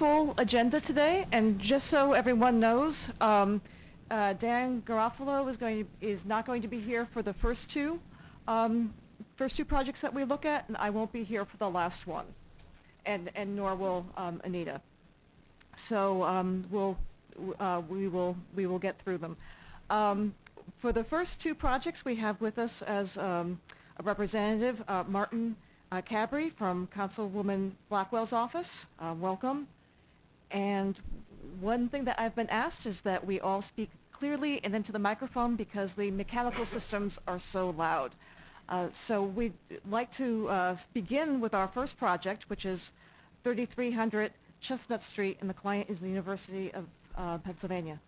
full agenda today, and just so everyone knows, Dan Garofalo is not going to be here for the first two projects that we look at, and I won't be here for the last one, and nor will Anita. So we will get through them. For the first two projects, we have with us as a representative Martin Cabri from Councilwoman Blackwell's office. Welcome. And one thing that I've been asked is that we all speak clearly and into the microphone because the mechanical systems are so loud. So we'd like to begin with our first project, which is 3300 Chestnut Street, and the client is the University of Pennsylvania.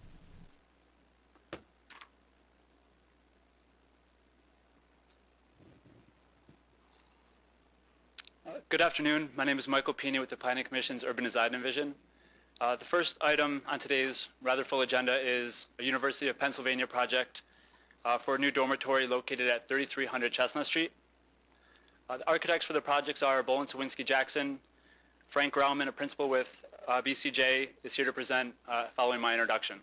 Good afternoon. My name is Michael Pena with the Planning Commission's Urban Design Division. The first item on today's rather full agenda is a University of Pennsylvania project for a new dormitory located at 3300 Chestnut Street. The architects for the projects are Bolin Sawinski Jackson. Frank Grauman, a principal with BCJ, is here to present following my introduction.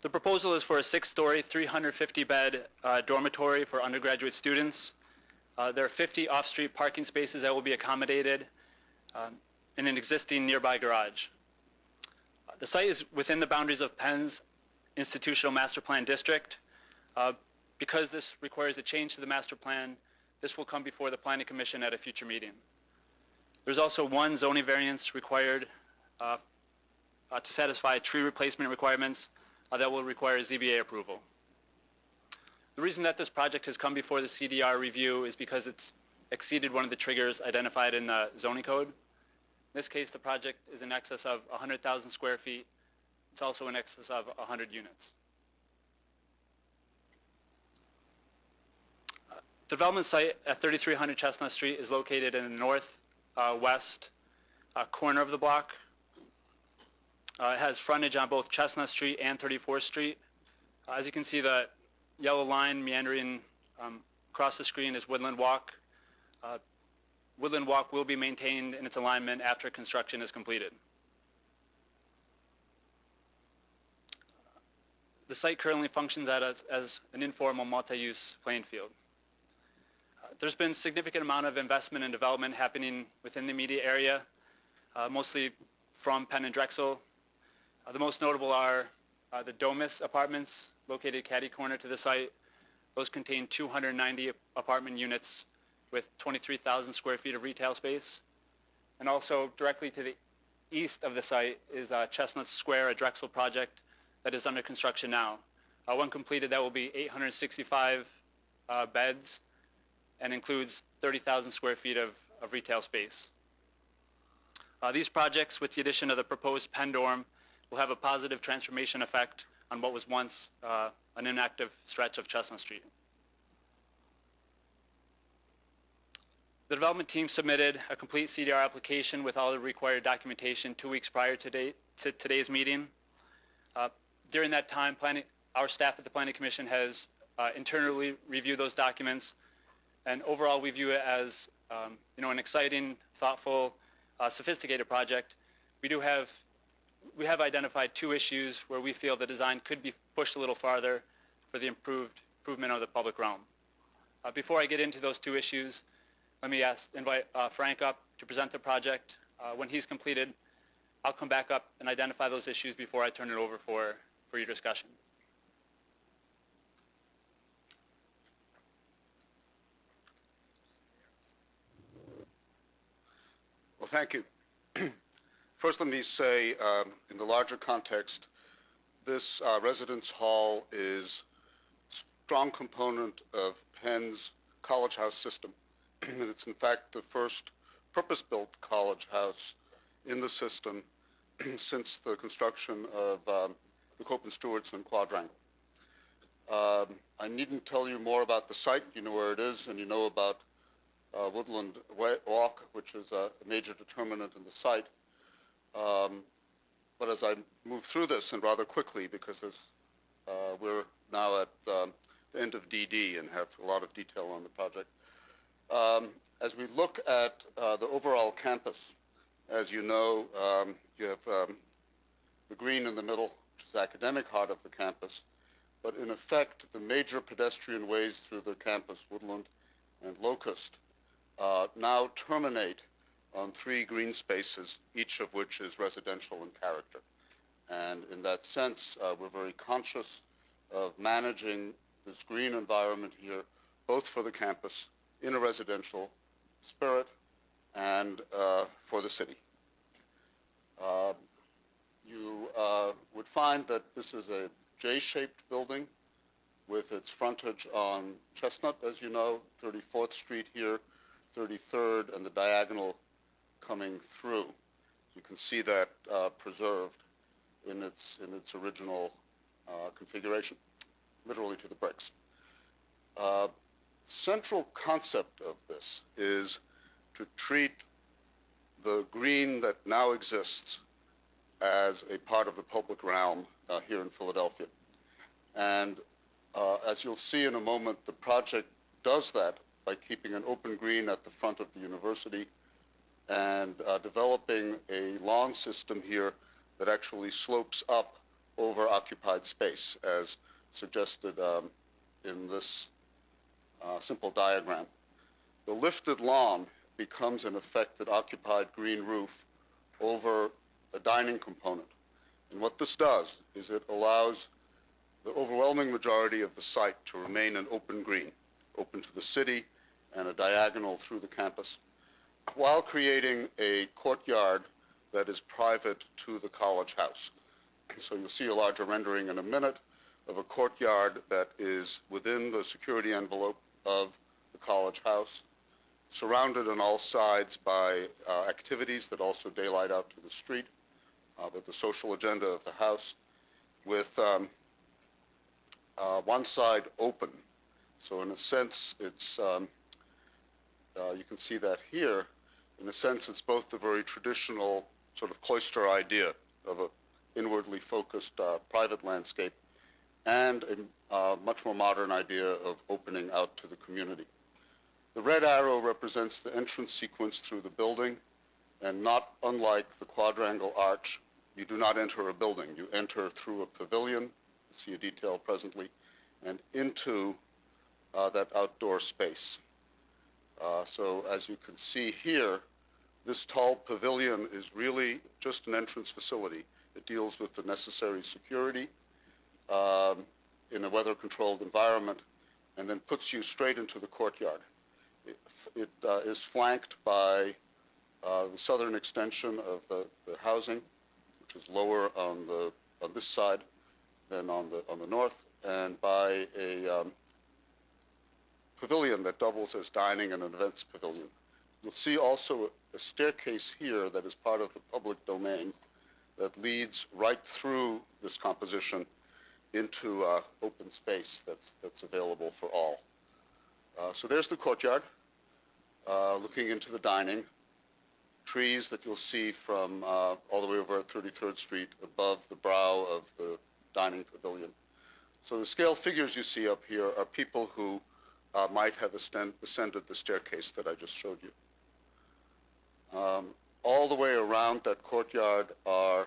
The proposal is for a 6-story, 350-bed dormitory for undergraduate students. There are 50 off-street parking spaces that will be accommodated in an existing nearby garage. The site is within the boundaries of Penn's Institutional Master Plan District. Because this requires a change to the master plan, this will come before the Planning Commission at a future meeting. There's also one zoning variance required to satisfy tree replacement requirements that will require ZBA approval. The reason that this project has come before the CDR review is because it's exceeded one of the triggers identified in the zoning code. In this case, the project is in excess of 100,000 square feet. It's also in excess of 100 units. The development site at 3300 Chestnut Street is located in the northwest corner of the block. It has frontage on both Chestnut Street and 34th Street. As you can see, the yellow line meandering across the screen is Woodland Walk. Woodland Walk will be maintained in its alignment after construction is completed. The site currently functions as an informal multi-use playing field. There's been a significant amount of investment and development happening within the immediate area, mostly from Penn and Drexel. The most notable are the Domus apartments located catty corner to the site. Those contain 290 apartment units with 23,000 square feet of retail space. And also directly to the east of the site is Chestnut Square, a Drexel project that is under construction now. When completed, that will be 865 beds and includes 30,000 square feet of retail space. These projects, with the addition of the proposed Penn dorm, will have a positive transformation effect on what was once an inactive stretch of Chestnut Street. The development team submitted a complete CDR application with all the required documentation 2 weeks prior to today's meeting. During that time, our staff at the Planning Commission has internally reviewed those documents, and overall we view it as an exciting, thoughtful, sophisticated project. We have identified 2 issues where we feel the design could be pushed a little farther for the improvement of the public realm. Before I get into those 2 issues, let me invite Frank up to present the project. When he's completed, I'll come back up and identify those issues before I turn it over for your discussion. Well, thank you. First, let me say, in the larger context, this residence hall is a strong component of Penn's college house system. And it's, in fact, the first purpose-built college house in the system since the construction of the Cope and Stewartson quadrangle. I needn't tell you more about the site. You know where it is, and you know about Woodland Walk, which is a major determinant in the site. But as I move through this, and rather quickly, because we're now at the end of DD and have a lot of detail on the project, As we look at the overall campus, as you know, you have the green in the middle, which is the academic heart of the campus, but in effect, the major pedestrian ways through the campus, Woodland and Locust, now terminate on 3 green spaces, each of which is residential in character. And in that sense, we're very conscious of managing this green environment here, both for the campus, in a residential spirit, and for the city. You would find that this is a J-shaped building with its frontage on Chestnut, as you know, 34th Street here, 33rd, and the diagonal coming through. You can see that preserved in its original configuration, literally to the bricks. Central concept of this is to treat the green that now exists as a part of the public realm here in Philadelphia. And as you'll see in a moment, the project does that by keeping an open green at the front of the university and developing a lawn system here that actually slopes up over occupied space, as suggested in this simple diagram. The lifted lawn becomes, in effect, an occupied green roof over a dining component. And what this does is it allows the overwhelming majority of the site to remain an open green, open to the city and a diagonal through the campus, while creating a courtyard that is private to the college house. So you'll see a larger rendering in a minute of a courtyard that is within the security envelope of the college house, surrounded on all sides by activities that also daylight out to the street, with the social agenda of the house, with one side open. So in a sense, it's, you can see that here, in a sense, it's both the very traditional sort of cloister idea of an inwardly focused private landscape and a much more modern idea of opening out to the community. The red arrow represents the entrance sequence through the building, and not unlike the quadrangle arch, you do not enter a building. You enter through a pavilion, you'll see a detail presently, and into that outdoor space. So as you can see here, this tall pavilion is really just an entrance facility. It deals with the necessary security in a weather-controlled environment, and then puts you straight into the courtyard. It is flanked by the southern extension of the housing, which is lower on this side than on the north, and by a pavilion that doubles as dining and an events pavilion. You'll see also a staircase here that is part of the public domain that leads right through this composition into open space that's available for all. So there's the courtyard, looking into the dining, trees that you'll see from all the way over at 33rd Street above the brow of the dining pavilion. So the scale figures you see up here are people who might have ascended the staircase that I just showed you. All the way around that courtyard are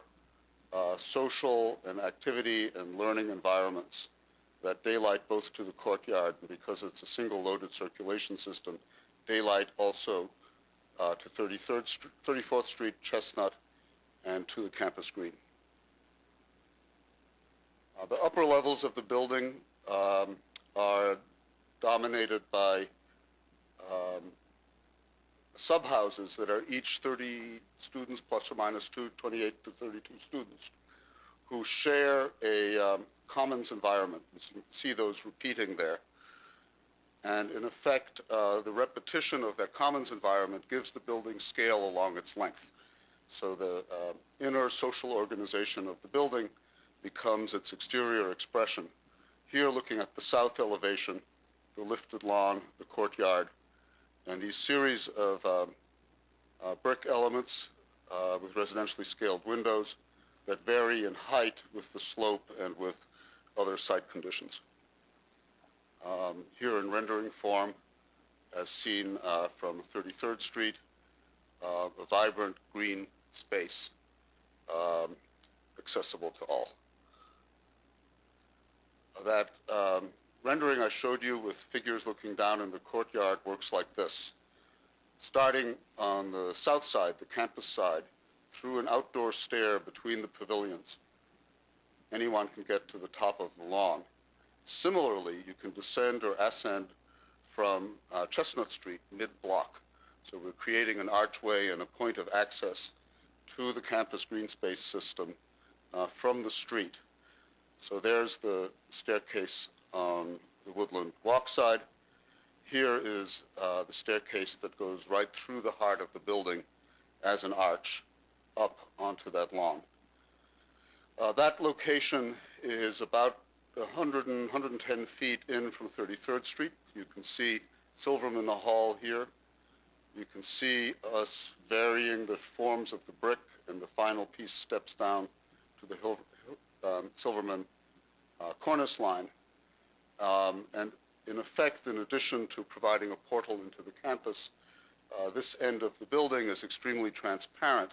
social and activity and learning environments that daylight both to the courtyard, and because it's a single loaded circulation system, daylight also to 34th Street, Chestnut, and to the campus green. The upper levels of the building are dominated by sub-houses that are each 30 students plus or minus 28 to 32 students who share a commons environment. You can see those repeating there. And in effect, the repetition of that commons environment gives the building scale along its length. So the inner social organization of the building becomes its exterior expression. Here, looking at the south elevation, the lifted lawn, the courtyard, and these series of brick elements with residentially scaled windows that vary in height with the slope and with other site conditions. Here in rendering form, as seen from 33rd Street, a vibrant green space accessible to all. That rendering I showed you with figures looking down in the courtyard works like this. Starting on the south side, the campus side, through an outdoor stair between the pavilions, anyone can get to the top of the lawn. Similarly, you can descend or ascend from Chestnut Street mid-block. So we're creating an archway and a point of access to the campus green space system from the street. So there's the staircase on the Woodland Walk side. Here is the staircase that goes right through the heart of the building as an arch up onto that lawn. That location is about 110 feet in from 33rd Street. You can see Silverman Hall here. You can see us varying the forms of the brick, and the final piece steps down to the Silverman cornice line. And in effect, in addition to providing a portal into the campus, this end of the building is extremely transparent.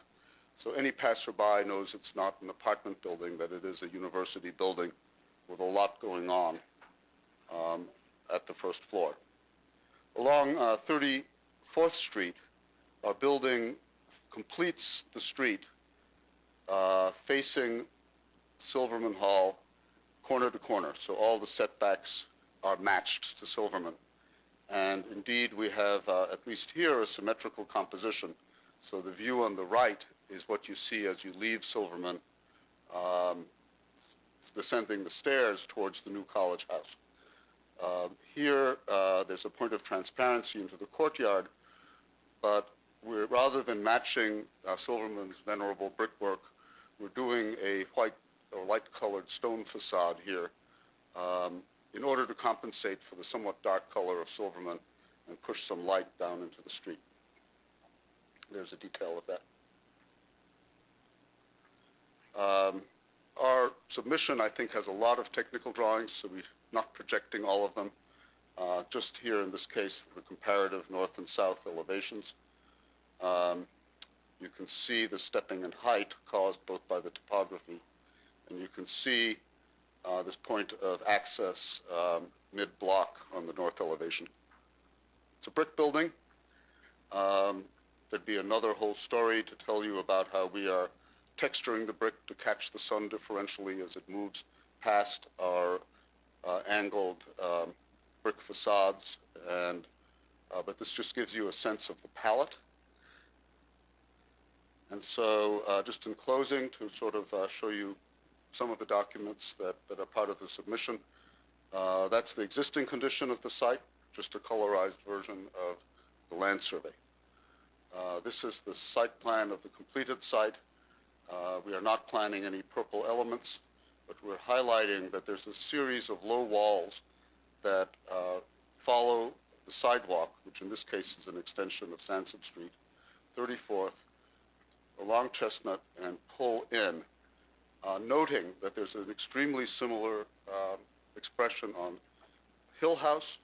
So any passerby knows it's not an apartment building, that it is a university building with a lot going on at the first floor. Along 34th Street, our building completes the street facing Silverman Hall corner to corner. So all the setbacks are matched to Silverman. And indeed, we have, at least here, a symmetrical composition. So the view on the right is what you see as you leave Silverman, descending the stairs towards the new college house. Here, there's a point of transparency into the courtyard, but rather than matching Silverman's venerable brickwork, we're doing a white or light-colored stone facade here in order to compensate for the somewhat dark color of Silverman and push some light down into the street. There's a detail of that. Our submission, I think, has a lot of technical drawings, so we're not projecting all of them. Just here, in this case, the comparative north and south elevations. You can see the stepping in height caused both by the topography, and you can see this point of access mid-block on the north elevation. It's a brick building. There'd be another whole story to tell you about how we are texturing the brick to catch the sun differentially as it moves past our angled brick facades, but this just gives you a sense of the palette. And so just in closing, to sort of show you some of the documents that are part of the submission, that's the existing condition of the site, just a colorized version of the land survey. This is the site plan of the completed site. We are not planning any purple elements, but we're highlighting that there's a series of low walls that follow the sidewalk, which in this case is an extension of Sansett Street, 34th, along Chestnut, and pull in, noting that there's an extremely similar expression on Hill House.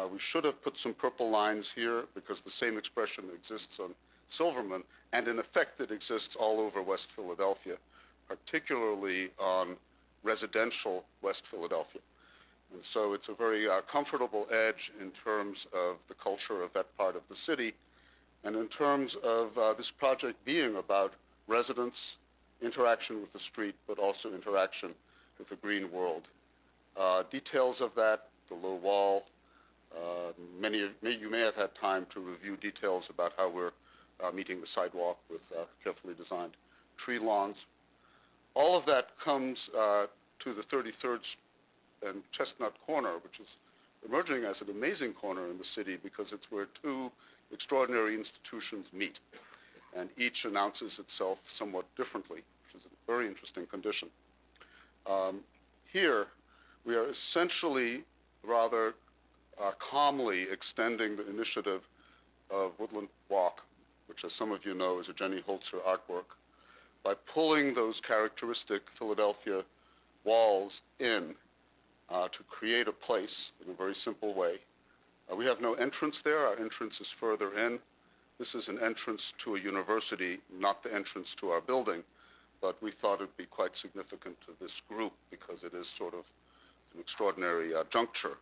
We should have put some purple lines here because the same expression exists on Silverman, and in effect it exists all over West Philadelphia, particularly on residential West Philadelphia. And so it's a very comfortable edge in terms of the culture of that part of the city, and in terms of this project being about residents, interaction with the street, but also interaction with the green world. Details of that, the low wall, you may have had time to review details about how we're meeting the sidewalk with carefully designed tree lawns. All of that comes to the 33rd and Chestnut corner, which is emerging as an amazing corner in the city because it's where two extraordinary institutions meet, and each announces itself somewhat differently, which is a very interesting condition. Here, we are essentially rather calmly extending the initiative of Woodland Walk, which, as some of you know, is a Jenny Holzer artwork, by pulling those characteristic Philadelphia walls in to create a place in a very simple way We have no entrance there. Our entrance is further in. This is an entrance to a university, not the entrance to our building, but we thought it'd be quite significant to this group because it is sort of an extraordinary juncture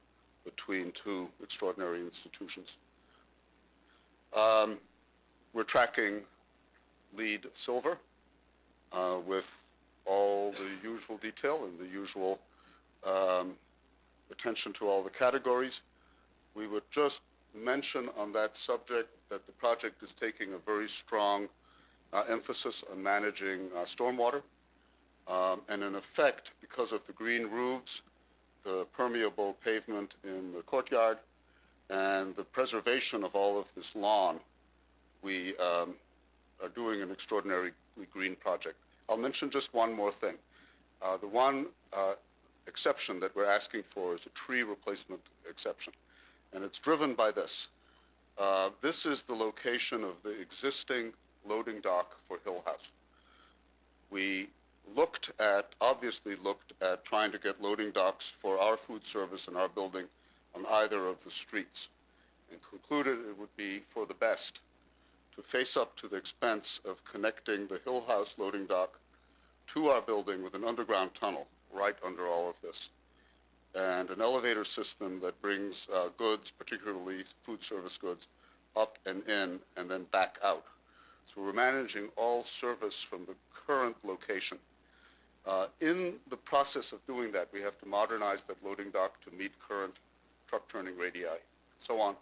between two extraordinary institutions. We're tracking lead silver with all the usual detail and the usual attention to all the categories. We would just mention on that subject that the project is taking a very strong emphasis on managing stormwater. And in effect, because of the green roofs, the permeable pavement in the courtyard, and the preservation of all of this lawn, we are doing an extraordinarily green project. I'll mention just one more thing. The one exception that we're asking for is a tree replacement exception. And it's driven by this. This is the location of the existing loading dock for Hill House. We obviously looked at trying to get loading docks for our food service in our building on either of the streets, and concluded it would be for the best to face up to the expense of connecting the Hill House loading dock to our building with an underground tunnel right under all of this, and an elevator system that brings goods, particularly food service goods, up and in and then back out. So we're managing all service from the current location. In the process of doing that, we have to modernize that loading dock to meet current truck turning radii, so on.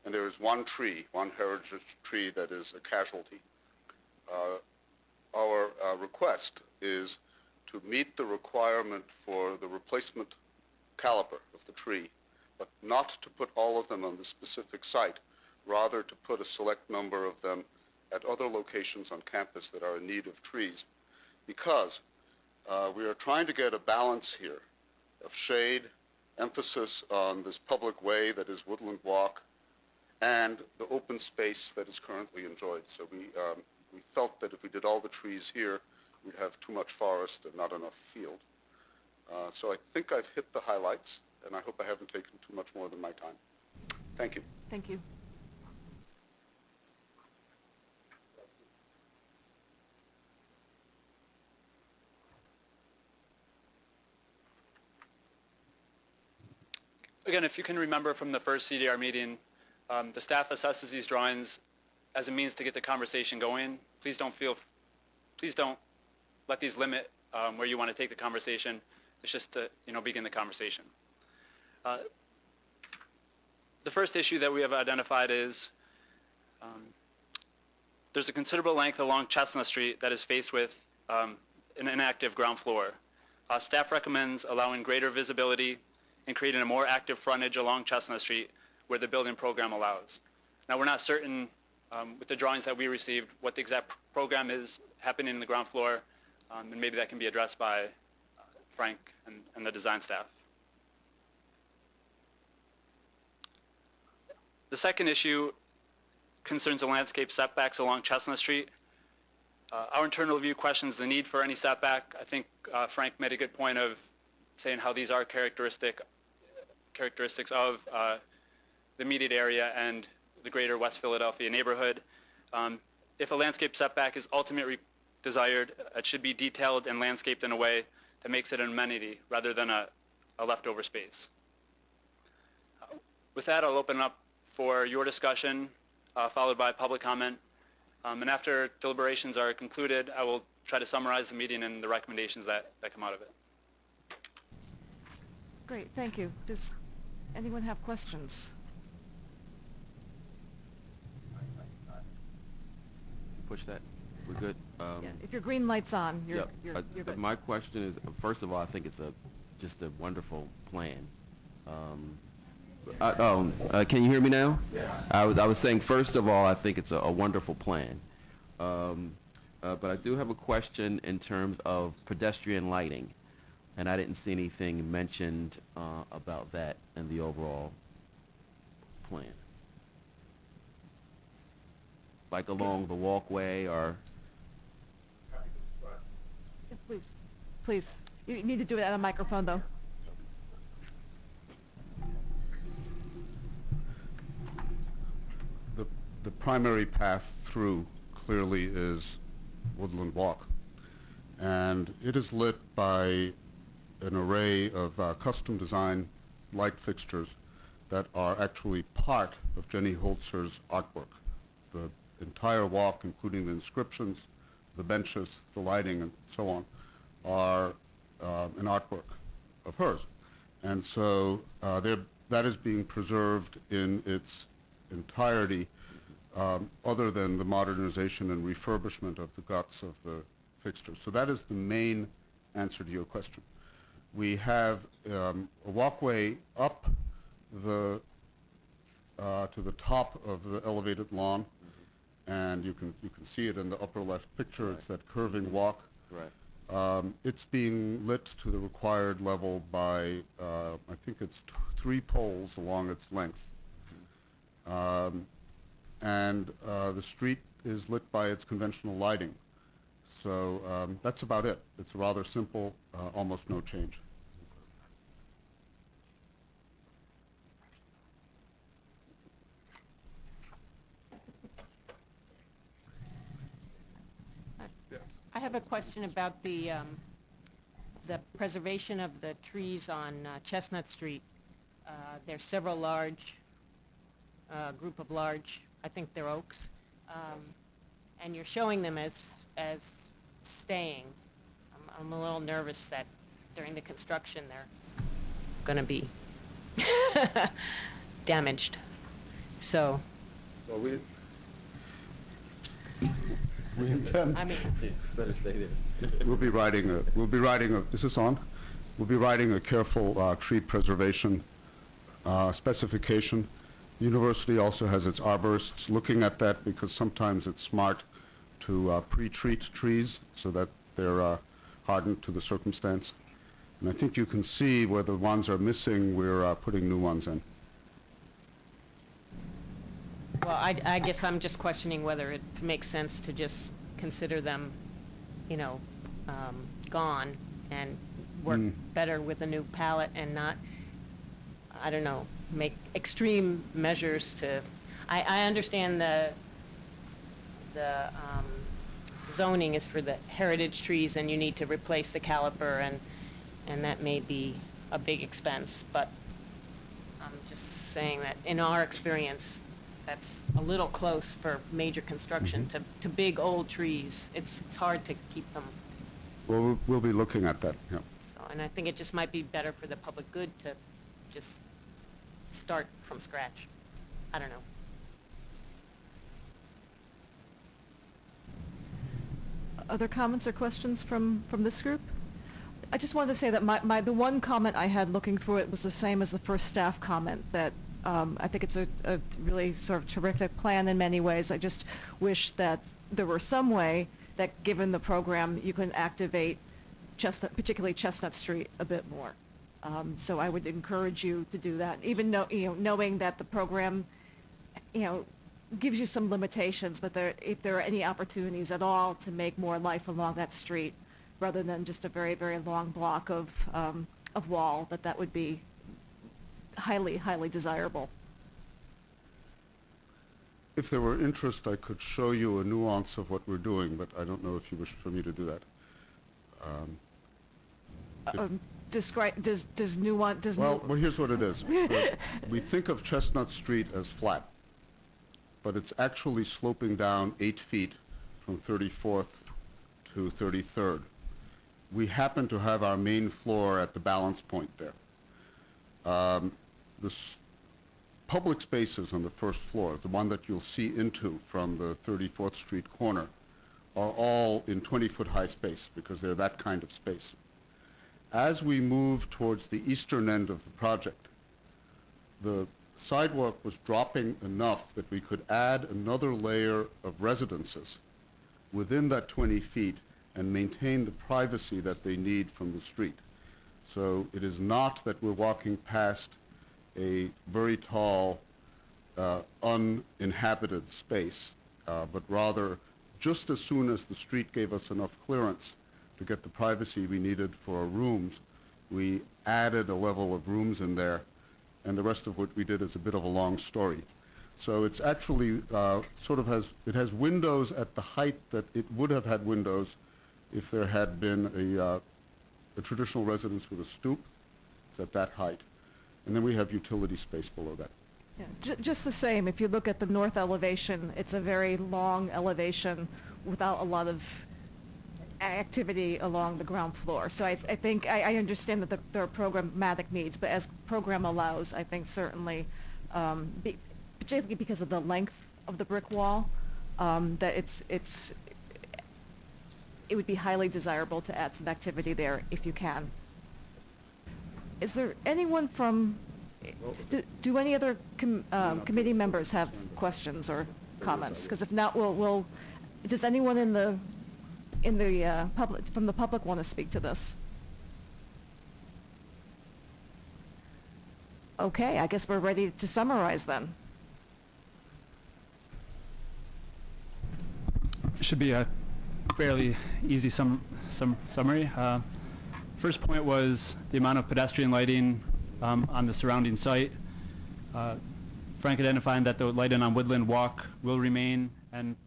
And there is one tree, one heritage tree that is a casualty. Our request is to meet the requirement for the replacement caliber of the tree, but not to put all of them on the specific site, rather to put a select number of them at other locations on campus that are in need of trees, because we are trying to get a balance here of shade, emphasis on this public way that is Woodland Walk, and the open space that is currently enjoyed. So we felt that if we did all the trees here, we'd have too much forest and not enough field. So I think I've hit the highlights, and I hope I haven't taken too much more than my time. Thank you. Thank you. Again, if you can remember from the first CDR meeting, the staff assesses these drawings as a means to get the conversation going. Please don't let these limit where you want to take the conversation. It's just to, begin the conversation. The first issue that we have identified is there's a considerable length along Chestnut Street that is faced with an inactive ground floor. Staff recommends allowing greater visibility and creating a more active frontage along Chestnut Street where the building program allows. Now, we're not certain with the drawings that we received what the exact program is happening in the ground floor, and maybe that can be addressed by Frank and the design staff. The second issue concerns the landscape setbacks along Chestnut Street. Our internal review questions the need for any setback. I think Frank made a good point of saying how these are characteristics of the immediate area and the greater West Philadelphia neighborhood. If a landscape setback is ultimately desired, it should be detailed and landscaped in a way that makes it an amenity rather than a leftover space. With that, I'll open up for your discussion, followed by public comment. And after deliberations are concluded, I will try to summarize the meeting and the recommendations that come out of it. Great, thank you. Does anyone have questions? Push that. We're good. Yeah, if your green light's on, you're good. My question is, first of all, I think it's just a wonderful plan. Can you hear me now? Yeah. I was saying, first of all, I think it's a wonderful plan. But I do have a question in terms of pedestrian lighting, and I didn't see anything mentioned about that in the overall plan. Like along the walkway or... Yeah, please, please. You need to do it at a microphone, though. primary path through clearly is Woodland Walk. And it is lit by an array of custom design light fixtures that are actually part of Jenny Holzer's artwork. The entire walk, including the inscriptions, the benches, the lighting, and so on, are an artwork of hers. And so that is being preserved in its entirety, other than the modernization and refurbishment of the guts of the fixtures. So that is the main answer to your question. We have a walkway up the to the top of the elevated lawn, and you can see it in the upper left picture. Right. It's that curving walk. Right. It's being lit to the required level by I think it's 3 poles along its length, and the street is lit by its conventional lighting. So that's about it. It's rather simple, almost no change. I have a question about the preservation of the trees on Chestnut Street. There's several large, group of large, I think they're oaks, and you're showing them as staying. I'm a little nervous that during the construction they're going to be damaged. So. Well, we intend. I mean, Better stay there. We'll be writing a. Is this on? We'll be writing a careful tree preservation specification. The university also has its arborists looking at that, because sometimes it's smart to pre-treat trees so that they're hardened to the circumstance. And I think you can see where the ones are missing, we're putting new ones in. well, I guess I'm just questioning whether it makes sense to just consider them, you know, gone and work better with a new palette and not, I don't know, make extreme measures to, I understand the zoning is for the heritage trees and you need to replace the caliper and that may be a big expense, but I'm just saying that in our experience, that's a little close for major construction to big old trees. It's hard to keep them. Well, we'll be looking at that, yeah. So, and I think it just might be better for the public good to just start from scratch. I don't know. Other comments or questions from this group? I just wanted to say that the one comment I had looking through it was the same as the first staff comment, that I think it's a really sort of terrific plan in many ways. I just wish that there were some way that, given the program, you can activate Chestnut, particularly Chestnut Street, a bit more. So I would encourage you to do that, even knowing that the program, gives you some limitations, but if there are any opportunities at all to make more life along that street, rather than just a very, very long block of wall, that would be highly, highly desirable. If there were interest, I could show you a nuance of what we're doing, but I don't know if you wish for me to do that. Does nuance, well, here's what it is. We think of Chestnut Street as flat, but it's actually sloping down 8 feet from 34th to 33rd. We happen to have our main floor at the balance point there. The public spaces on the first floor, the one that you'll see into from the 34th Street corner, are all in 20-foot high space because they're that kind of space. As we move towards the eastern end of the project, the sidewalk was dropping enough that we could add another layer of residences within that 20 feet and maintain the privacy that they need from the street. So it is not that we're walking past a very tall, uninhabited space, but rather just as soon as the street gave us enough clearance to get the privacy we needed for our rooms, we added a level of rooms in there, and the rest of what we did is a bit of a long story. So it's actually it has windows at the height that it would have had windows if there had been a traditional residence with a stoop. It's at that height. And then we have utility space below that. Yeah, just the same, if you look at the north elevation, it's a very long elevation without a lot of activity along the ground floor. So I think, I understand that there are programmatic needs, but as program allows, I think certainly, particularly because of the length of the brick wall, that it would be highly desirable to add some activity there if you can. Is there anyone from, do any other committee members have questions or comments? Because if not, does anyone in the public, from the public, want to speak to this? Okay, I guess we're ready to summarize then. Should be a fairly easy summary. First point was the amount of pedestrian lighting on the surrounding site. Frank identifying that the lighting on Woodland Walk will remain, and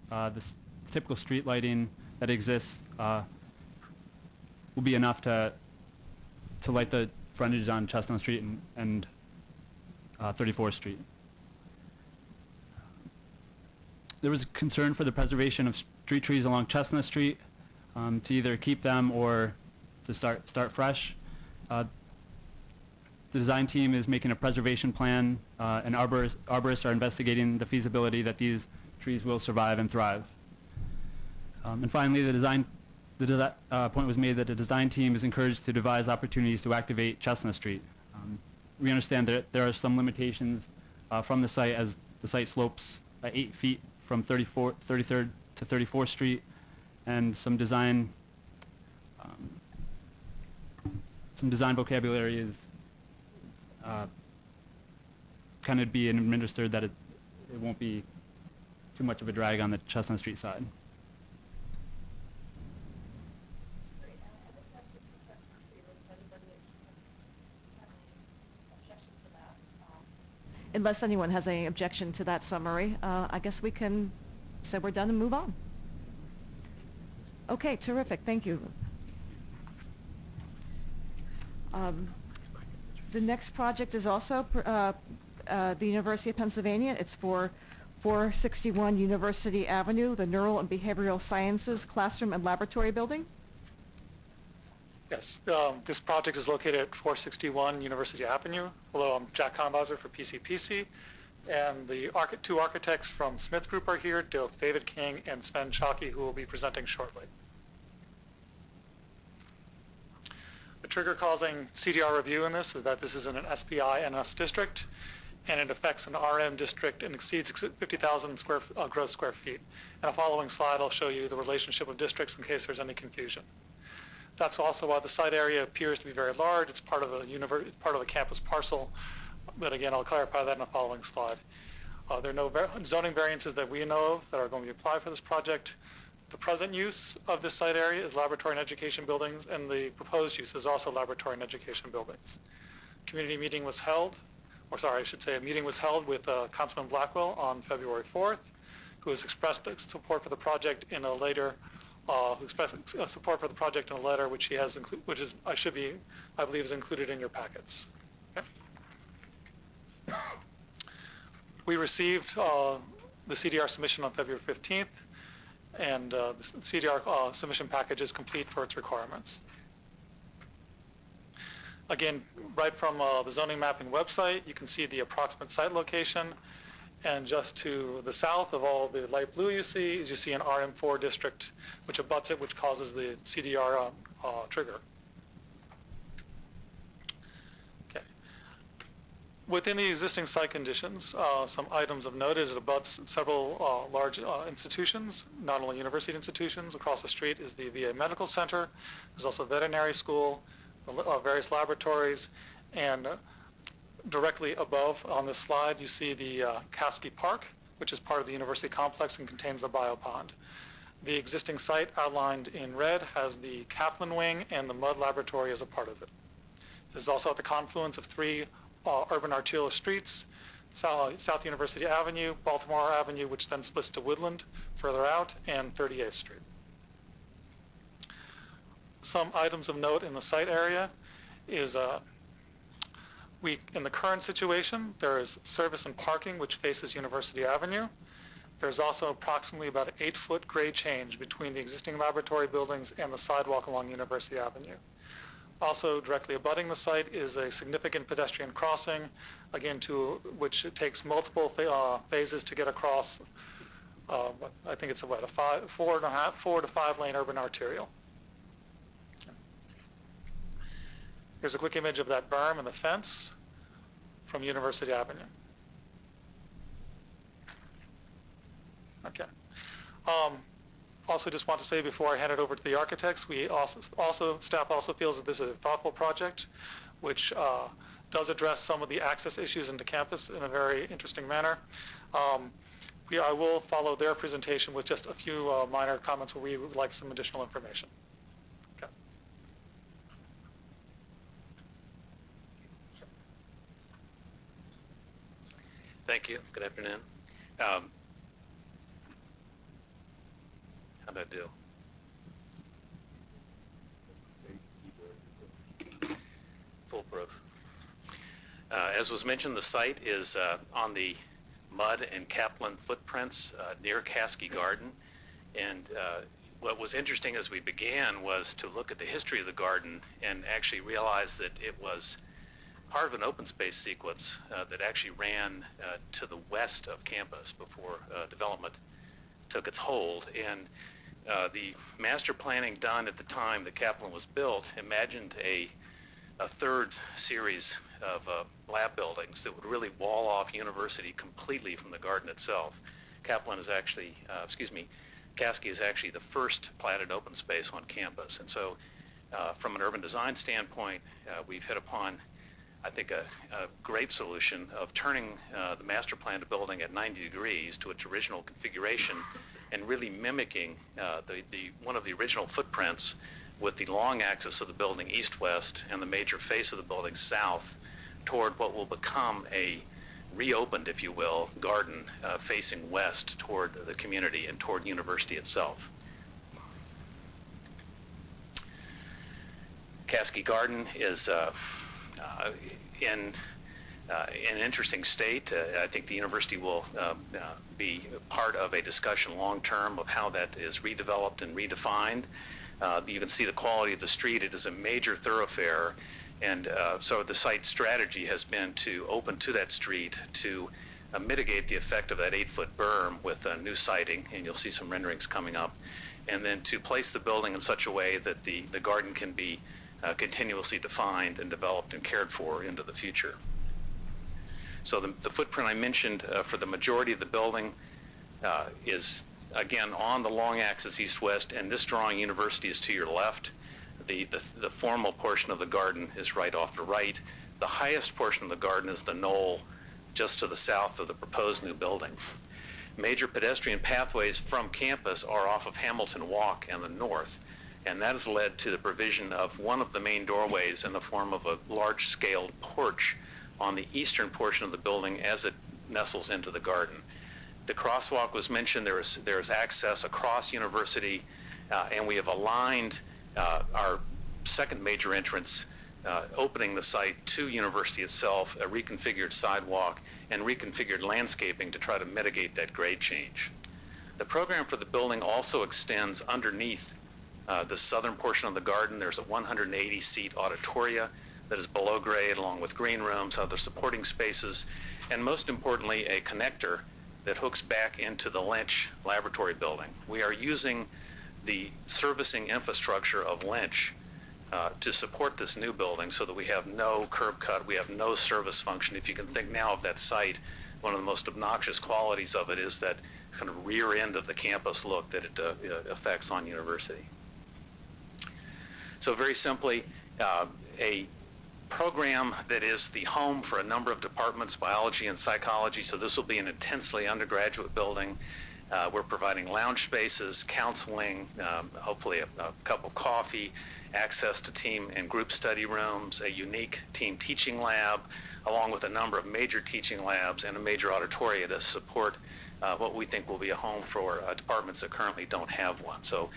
the typical street lighting that exists will be enough to light the frontage on Chestnut Street and 34th Street. There was concern for the preservation of street trees along Chestnut Street, to either keep them or to start fresh. The design team is making a preservation plan, and arborists are investigating the feasibility that these trees will survive and thrive. And finally, the point was made that the design team is encouraged to devise opportunities to activate Chestnut Street. We understand that there are some limitations from the site, as the site slopes 8 feet from 33rd to 34th Street, and some design vocabulary is kind of be administered that it won't be too much of a drag on the Chestnut Street side. Unless anyone has any objection to that summary, I guess we can say we're done and move on. Okay, terrific, thank you. The next project is also the University of Pennsylvania. It's for 461 University Avenue, the Neural and Behavioral Sciences Classroom and Laboratory Building. Yes, this project is located at 461 University Avenue. Hello, I'm Jack Kahnbauser for PCPC, and the two architects from Smith Group are here, David King and Sven Chalky, who will be presenting shortly. The trigger causing CDR review in this is that this is in an SPI NS district, and it affects an RM district and exceeds 50,000 gross square feet. In a following slide, I'll show you the relationship of districts in case there's any confusion. That's also why the site area appears to be very large. It's part of the campus parcel, but again, I'll clarify that in a following slide. There are no zoning variances that we know of that are going to be applied for this project. The present use of this site area is laboratory and education buildings, and the proposed use is also laboratory and education buildings. Community meeting was held, or sorry, I should say a meeting was held with Councilman Blackwell on February 4th, who has expressed support for the project in a later who expressed support for the project in a letter which he has I believe is included in your packets. Okay. We received the CDR submission on February 15th, and the CDR submission package is complete for its requirements. Again, right from the zoning mapping website, you can see the approximate site location. And just to the south of all the light blue you see is an RM4 district which abuts it, which causes the CDR trigger. Okay. Within the existing site conditions, some items of note: it abuts several large institutions, not only university institutions. Across the street is the VA Medical Center. There's also a veterinary school, various laboratories, and directly above on this slide, you see the Caskey Park, which is part of the university complex and contains the biopond. The existing site outlined in red has the Kaplan Wing and the Mud Laboratory as a part of it. It is also at the confluence of three urban arterial streets, South University Avenue, Baltimore Avenue, which then splits to Woodland further out, and 38th Street. Some items of note in the site area is in the current situation, there is service and parking which faces University Avenue. There's also approximately about an 8-foot grade change between the existing laboratory buildings and the sidewalk along University Avenue. Also directly abutting the site is a significant pedestrian crossing, again, which it takes multiple phases to get across. I think it's about a 4 to 5 lane urban arterial. Here's a quick image of that berm and the fence from University Avenue. Okay. Also just want to say before I hand it over to the architects, staff also feels that this is a thoughtful project which does address some of the access issues into campus in a very interesting manner. I will follow their presentation with just a few minor comments where we would like some additional information. Okay. Thank you. Good afternoon. How'd I do? Foolproof. As was mentioned, the site is on the mud and Kaplan footprints near Caskey Garden. And what was interesting as we began was to look at the history of the garden and actually realize that it was part of an open space sequence that actually ran to the west of campus before development took its hold. And the master planning done at the time that Kaplan was built imagined a third series of lab buildings that would really wall off University completely from the garden itself. Kaplan is actually, Caskey is actually the first platted open space on campus. And so from an urban design standpoint, we've hit upon, I think, a great solution of turning the master planned building at 90 degrees to its original configuration and really mimicking one of the original footprints with the long axis of the building east-west and the major face of the building south toward what will become a reopened, if you will, garden facing west toward the community and toward University itself. Caskey Garden is in an interesting state. I think the university will be part of a discussion long-term of how that is redeveloped and redefined. You can see the quality of the street. It is a major thoroughfare, and so the site strategy has been to open to that street to mitigate the effect of that 8-foot berm with new siding, and you'll see some renderings coming up, and then to place the building in such a way that the garden can be continuously defined and developed and cared for into the future. So the footprint I mentioned for the majority of the building is, again, on the long axis east-west, and this drawing University is to your left. The formal portion of the garden is right off the right. The highest portion of the garden is the knoll just to the south of the proposed new building. Major pedestrian pathways from campus are off of Hamilton Walk and the north, and that has led to the provision of one of the main doorways in the form of a large-scaled porch on the eastern portion of the building as it nestles into the garden. The crosswalk was mentioned. There is access across University, and we have aligned our second major entrance, opening the site to University itself, a reconfigured sidewalk, and reconfigured landscaping to try to mitigate that grade change. The program for the building also extends underneath the southern portion of the garden. There's a 180-seat auditoria that is below grade, along with green rooms, other supporting spaces, and most importantly, a connector that hooks back into the Lynch laboratory building. We are using the servicing infrastructure of Lynch to support this new building so that we have no curb cut, we have no service function. If you can think now of that site, one of the most obnoxious qualities of it is that kind of rear end of the campus look that it affects on University. So very simply, a program that is the home for a number of departments, biology and psychology, so this will be an intensely undergraduate building, We're providing lounge spaces, counseling, hopefully a cup of coffee, access to team and group study rooms, a unique team teaching lab, along with a number of major teaching labs and a major auditoria to support what we think will be a home for departments that currently don't have one. So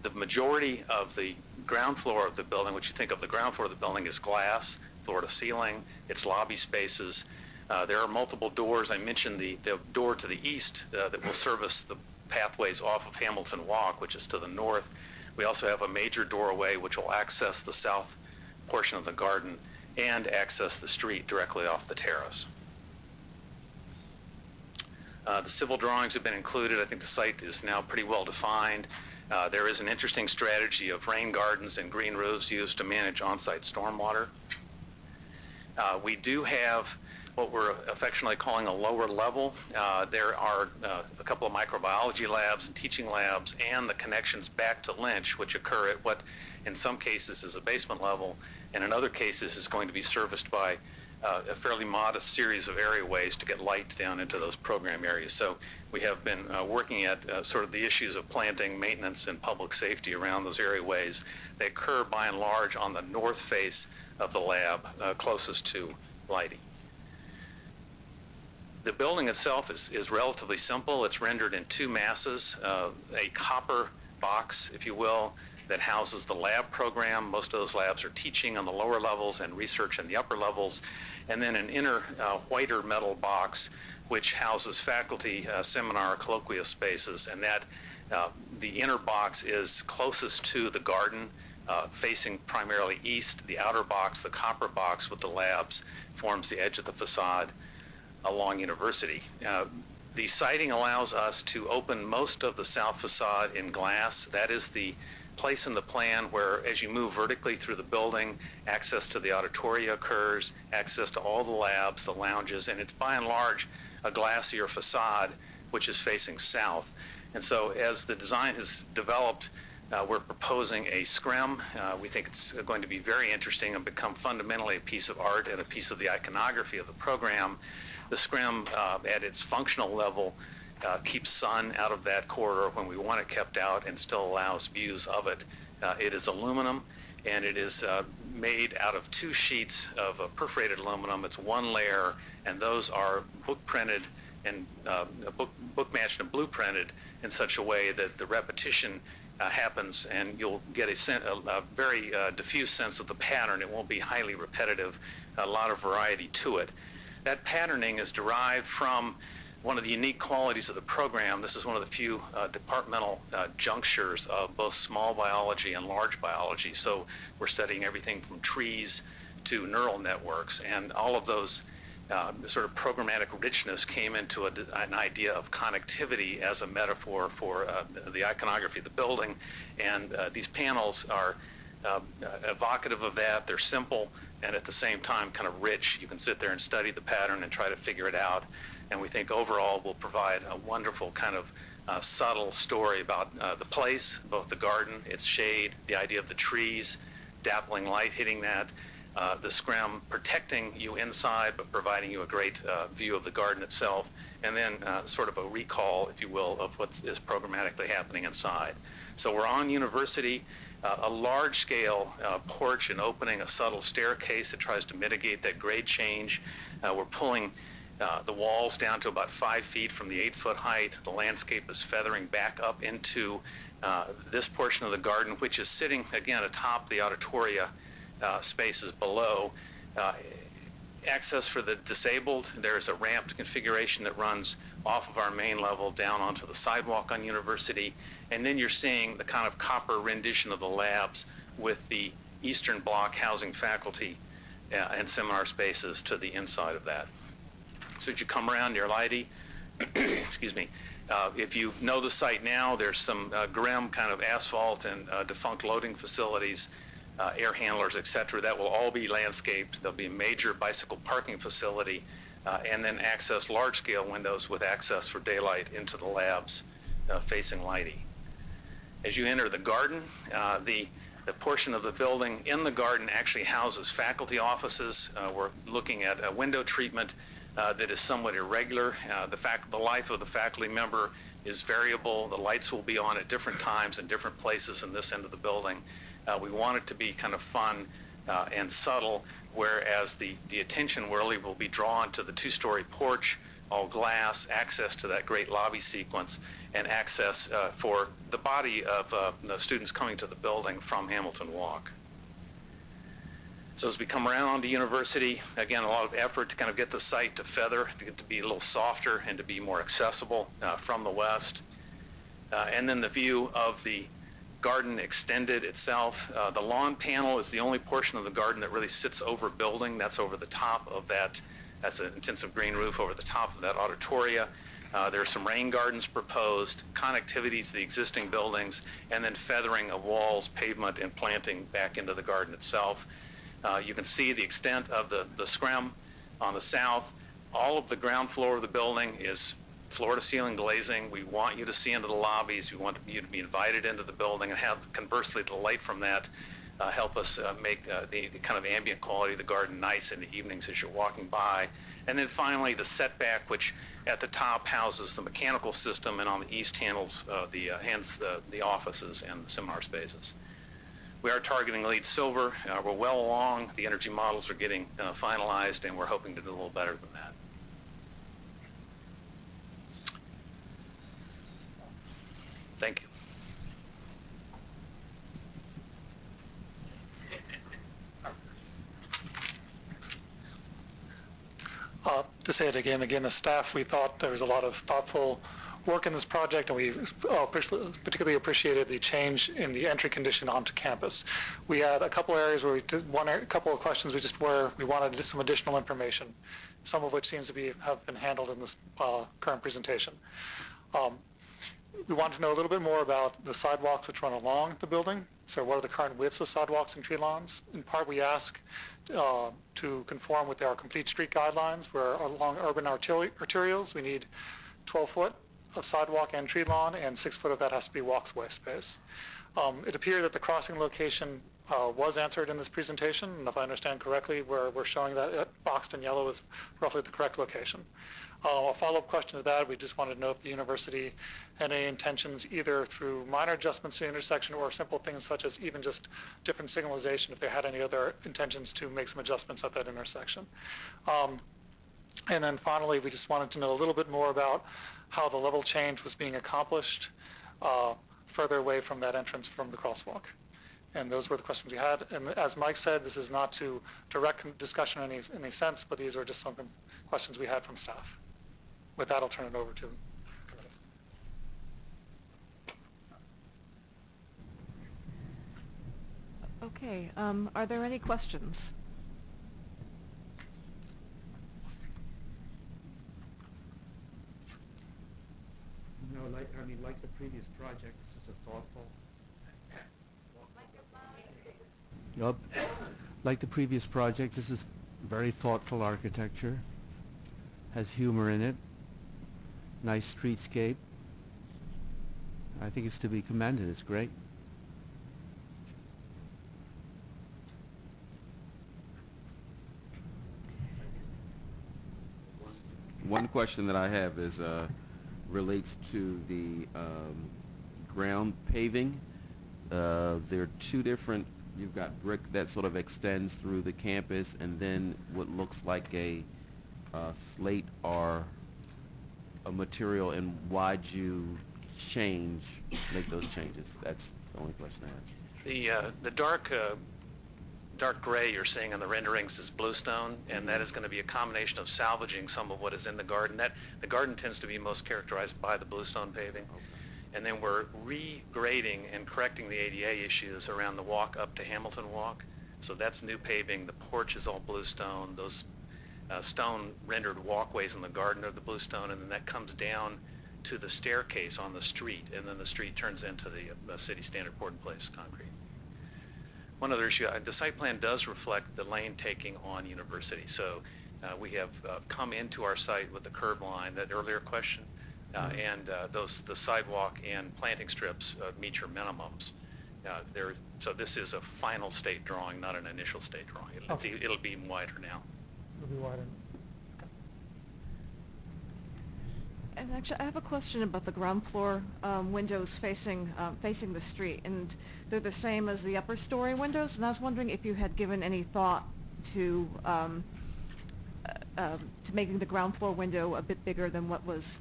the majority of the ground floor of the building, what you think of the ground floor of the building, is glass, floor to ceiling, it's lobby spaces. There are multiple doors. I mentioned the door to the east that will service the pathways off of Hamilton Walk, which is to the north. We also have a major doorway which will access the south portion of the garden and access the street directly off the terrace. The civil drawings have been included. I think the site is now pretty well defined. There is an interesting strategy of rain gardens and green roofs used to manage on-site stormwater. We do have what we're affectionately calling a lower level. There are a couple of microbiology labs and teaching labs and the connections back to Lynch, which occur at what in some cases is a basement level and in other cases is going to be serviced by a fairly modest series of areaways to get light down into those program areas. So we have been working at sort of the issues of planting, maintenance, and public safety around those areaways. They occur by and large on the north face of the lab closest to lighting. The building itself is relatively simple. It's rendered in two masses, a copper box, if you will, that houses the lab program. Most of those labs are teaching on the lower levels and research in the upper levels. And then an inner whiter metal box which houses faculty seminar colloquia spaces. And that the inner box is closest to the garden, facing primarily east. The outer box, the copper box with the labs, forms the edge of the facade along University. The siding allows us to open most of the south facade in glass. That is the place in the plan where, as you move vertically through the building, access to the auditoria occurs, access to all the labs, the lounges, and it's by and large a glassier facade which is facing south. And so as the design has developed, we're proposing a scrim. We think it's going to be very interesting and become fundamentally a piece of art and a piece of the iconography of the program. The scrim at its functional level keeps sun out of that corridor when we want it kept out and still allows views of it. It is aluminum and it is made out of two sheets of perforated aluminum. It's one layer and those are book printed and book matched and blueprinted in such a way that the repetition happens and you'll get a very diffuse sense of the pattern. It won't be highly repetitive, a lot of variety to it. That patterning is derived from one of the unique qualities of the program. This is one of the few departmental junctures of both small biology and large biology. So we're studying everything from trees to neural networks, and all of those sort of programmatic richness came into an idea of connectivity as a metaphor for the iconography of the building. And these panels are evocative of that. They're simple and at the same time kind of rich. You can sit there and study the pattern and try to figure it out. And we think overall will provide a wonderful kind of subtle story about the place, both the garden, its shade, the idea of the trees, dappling light hitting that, the scrim protecting you inside but providing you a great view of the garden itself, and then sort of a recall, if you will, of what is programmatically happening inside. So we're on University, a large-scale porch and opening, a subtle staircase that tries to mitigate that grade change. We're pulling the walls down to about 5 feet from the 8-foot height. The landscape is feathering back up into this portion of the garden, which is sitting, again, atop the auditoria spaces below. Access for the disabled, there's a ramped configuration that runs off of our main level down onto the sidewalk on University. And then you're seeing the kind of copper rendition of the labs with the eastern block housing faculty and seminar spaces to the inside of that. So as you come around near Leidy, excuse me, if you know the site now, there's some grim kind of asphalt and defunct loading facilities, air handlers, etc. That will all be landscaped. There'll be a major bicycle parking facility, and then access large-scale windows with access for daylight into the labs facing Leidy. As you enter the garden, the portion of the building in the garden actually houses faculty offices. We're looking at a window treatment that is somewhat irregular. The life of the faculty member is variable. The lights will be on at different times in different places in this end of the building. We want it to be kind of fun and subtle, whereas the attention really will be drawn to the two-story porch, all glass, access to that great lobby sequence, and access for the body of the students coming to the building from Hamilton Walk. So as we come around the university, again, a lot of effort to kind of get the site to feather, to get to be a little softer and to be more accessible from the west. And then the view of the garden extended itself. The lawn panel is the only portion of the garden that really sits over building. That's over the top of that. That's an intensive green roof over the top of that auditoria. There are some rain gardens proposed, connectivity to the existing buildings, and then feathering of walls, pavement, and planting back into the garden itself. You can see the extent of the scrim on the south. All of the ground floor of the building is floor-to-ceiling glazing. We want you to see into the lobbies. We want you to be invited into the building and have, conversely, the light from that help us make the kind of ambient quality of the garden nice in the evenings as you're walking by. And then finally, the setback, which at the top houses the mechanical system, and on the east handles the offices and the seminar spaces. We are targeting LEED Silver. We're well along. The energy models are getting finalized, and we're hoping to do a little better than that. Thank you. To say it again, as staff, we thought there was a lot of thoughtful work in this project, and we particularly appreciated the change in the entry condition onto campus. We had a couple areas where we did a couple of questions we wanted some additional information, some of which seems to have been handled in this current presentation. We wanted to know a little bit more about the sidewalks which run along the building. So what are the current widths of sidewalks and tree lawns? In part, we ask to conform with our complete street guidelines, where along urban arterials, we need 12 foot of sidewalk and tree lawn, and 6 foot of that has to be walkway space. It appeared that the crossing location was answered in this presentation, and if I understand correctly, we're showing that boxed in yellow is roughly the correct location. A follow-up question to that, we just wanted to know if the university had any intentions, either through minor adjustments to the intersection or simple things such as even just different signalization, if they had any other intentions to make some adjustments at that intersection. And then finally, we just wanted to know a little bit more about how the level change was being accomplished further away from that entrance from the crosswalk. And those were the questions we had. And as Mike said, this is not to direct discussion in any sense, but these are just some questions we had from staff. With that, I'll turn it over to Okay, are there any questions? No, like the previous project, this is a thoughtful. Yup. Like the previous project, this is very thoughtful architecture. Has humor in it. Nice streetscape. I think it's to be commended. It's great. One question that I have is relates to the ground paving. There are two different, you've got brick that sort of extends through the campus, and then what looks like a slate or a material, and why'd you make those changes? That's the only question I have. The dark gray you're seeing on the renderings is bluestone, and that is going to be a combination of salvaging some of what is in the garden. The garden tends to be most characterized by the bluestone paving. Okay. And then we're regrading and correcting the ADA issues around the walk up to Hamilton Walk. So that's new paving. The porch is all bluestone. Those stone rendered walkways in the garden are the bluestone, and then that comes down to the staircase on the street, and then the street turns into the city standard poured-in-place concrete. One other issue, the site plan does reflect the lane taking on University. So we have come into our site with the curb line, that earlier question, and the sidewalk and planting strips meet your minimums. So this is a final state drawing, not an initial state drawing. It'll be wider now. It'll be wider. Actually, I have a question about the ground floor windows facing the street, and they're the same as the upper story windows. And I was wondering if you had given any thought to making the ground floor window a bit bigger than what's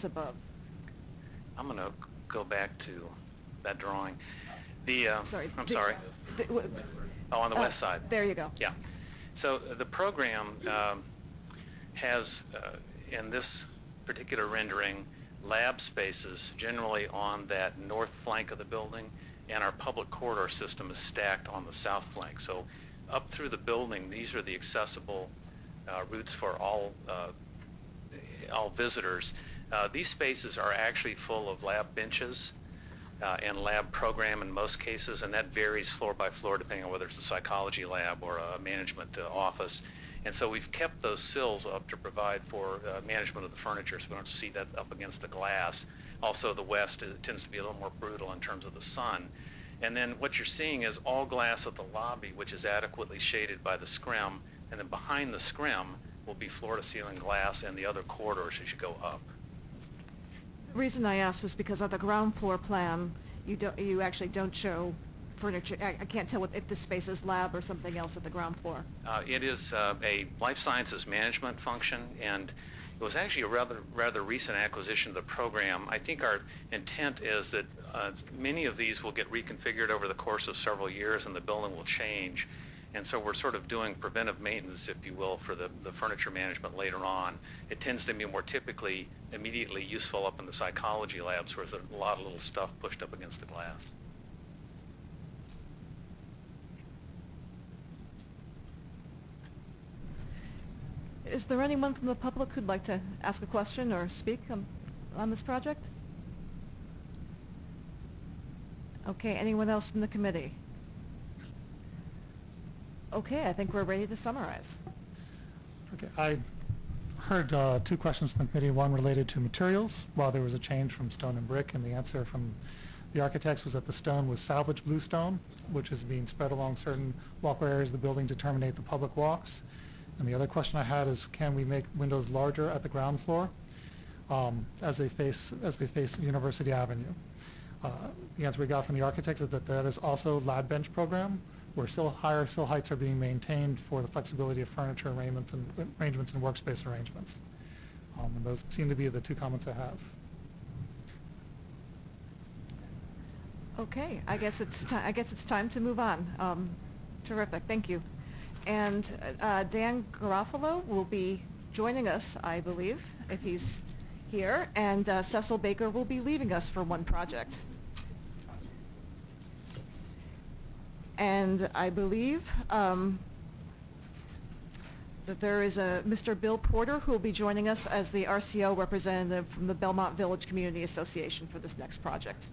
above. I'm going to go back to that drawing. Sorry. I'm sorry. Oh, on the west side. There you go. Yeah. So the program has, in this particular rendering, lab spaces generally on that north flank of the building, and our public corridor system is stacked on the south flank. So up through the building, these are the accessible routes for all visitors. These spaces are actually full of lab benches and lab program in most cases, and that varies floor by floor depending on whether it's a psychology lab or a management office. And so we've kept those sills up to provide for management of the furniture, so we don't see that up against the glass. Also, the west tends to be a little more brutal in terms of the sun. And then what you're seeing is all glass at the lobby, which is adequately shaded by the scrim, and then behind the scrim will be floor-to-ceiling glass and the other corridors as you go up. The reason I asked was because on the ground floor plan, you actually don't show furniture. I can't tell if this space is lab or something else at the ground floor. It is a life sciences management function, and it was actually a rather recent acquisition of the program. I think our intent is that many of these will get reconfigured over the course of several years and the building will change. And so we're sort of doing preventive maintenance, if you will, for the furniture management later on. It tends to be more typically immediately useful up in the psychology labs where there's a lot of little stuff pushed up against the glass. Is there anyone from the public who'd like to ask a question or speak on this project? Okay, anyone else from the committee? Okay, I think we're ready to summarize. Okay, I heard two questions from the committee, one related to materials, while there was a change from stone and brick, and the answer from the architects was that the stone was salvage bluestone, which is being spread along certain walkway areas of the building to terminate the public walks. And the other question I had is, can we make windows larger at the ground floor as they face University Avenue? The answer we got from the architects is that is also lab bench program, where higher sill heights are being maintained for the flexibility of furniture arrangements and workspace arrangements. And those seem to be the two comments I have. Okay, I guess it's time to move on. Terrific, thank you. And Dan Garofalo will be joining us, I believe, if he's here, and Cecil Baker will be leaving us for one project. And I believe that there is a Mr. Bill Porter who will be joining us as the RCO representative from the Belmont Village Community Association for this next project.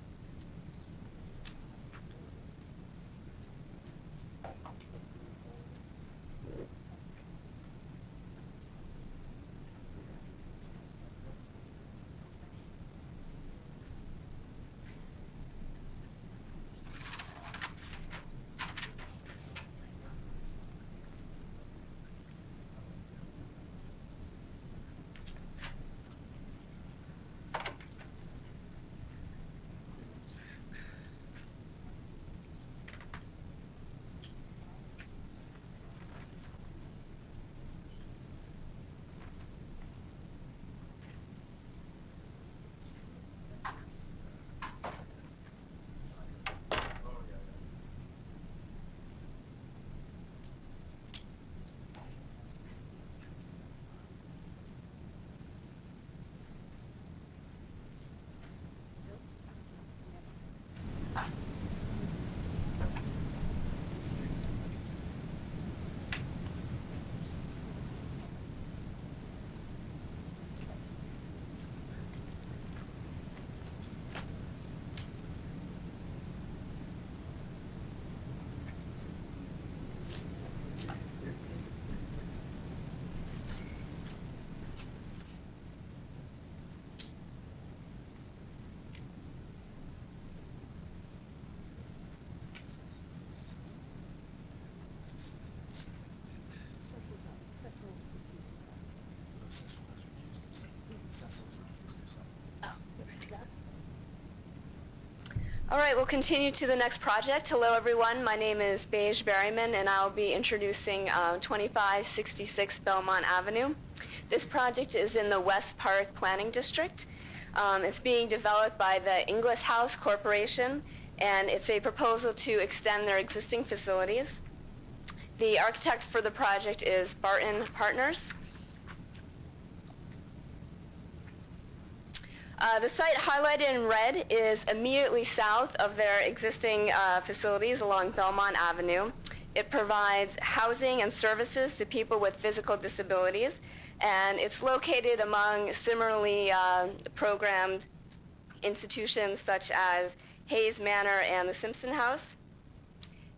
All right, we'll continue to the next project. Hello, everyone. My name is Beige Berryman, and I'll be introducing 2566 Belmont Avenue. This project is in the West Park Planning District. It's being developed by the Inglis House Corporation, and it's a proposal to extend their existing facilities. The architect for the project is Barton Partners. The site highlighted in red is immediately south of their existing facilities along Belmont Avenue. It provides housing and services to people with physical disabilities, and it's located among similarly programmed institutions such as Hayes Manor and the Simpson House.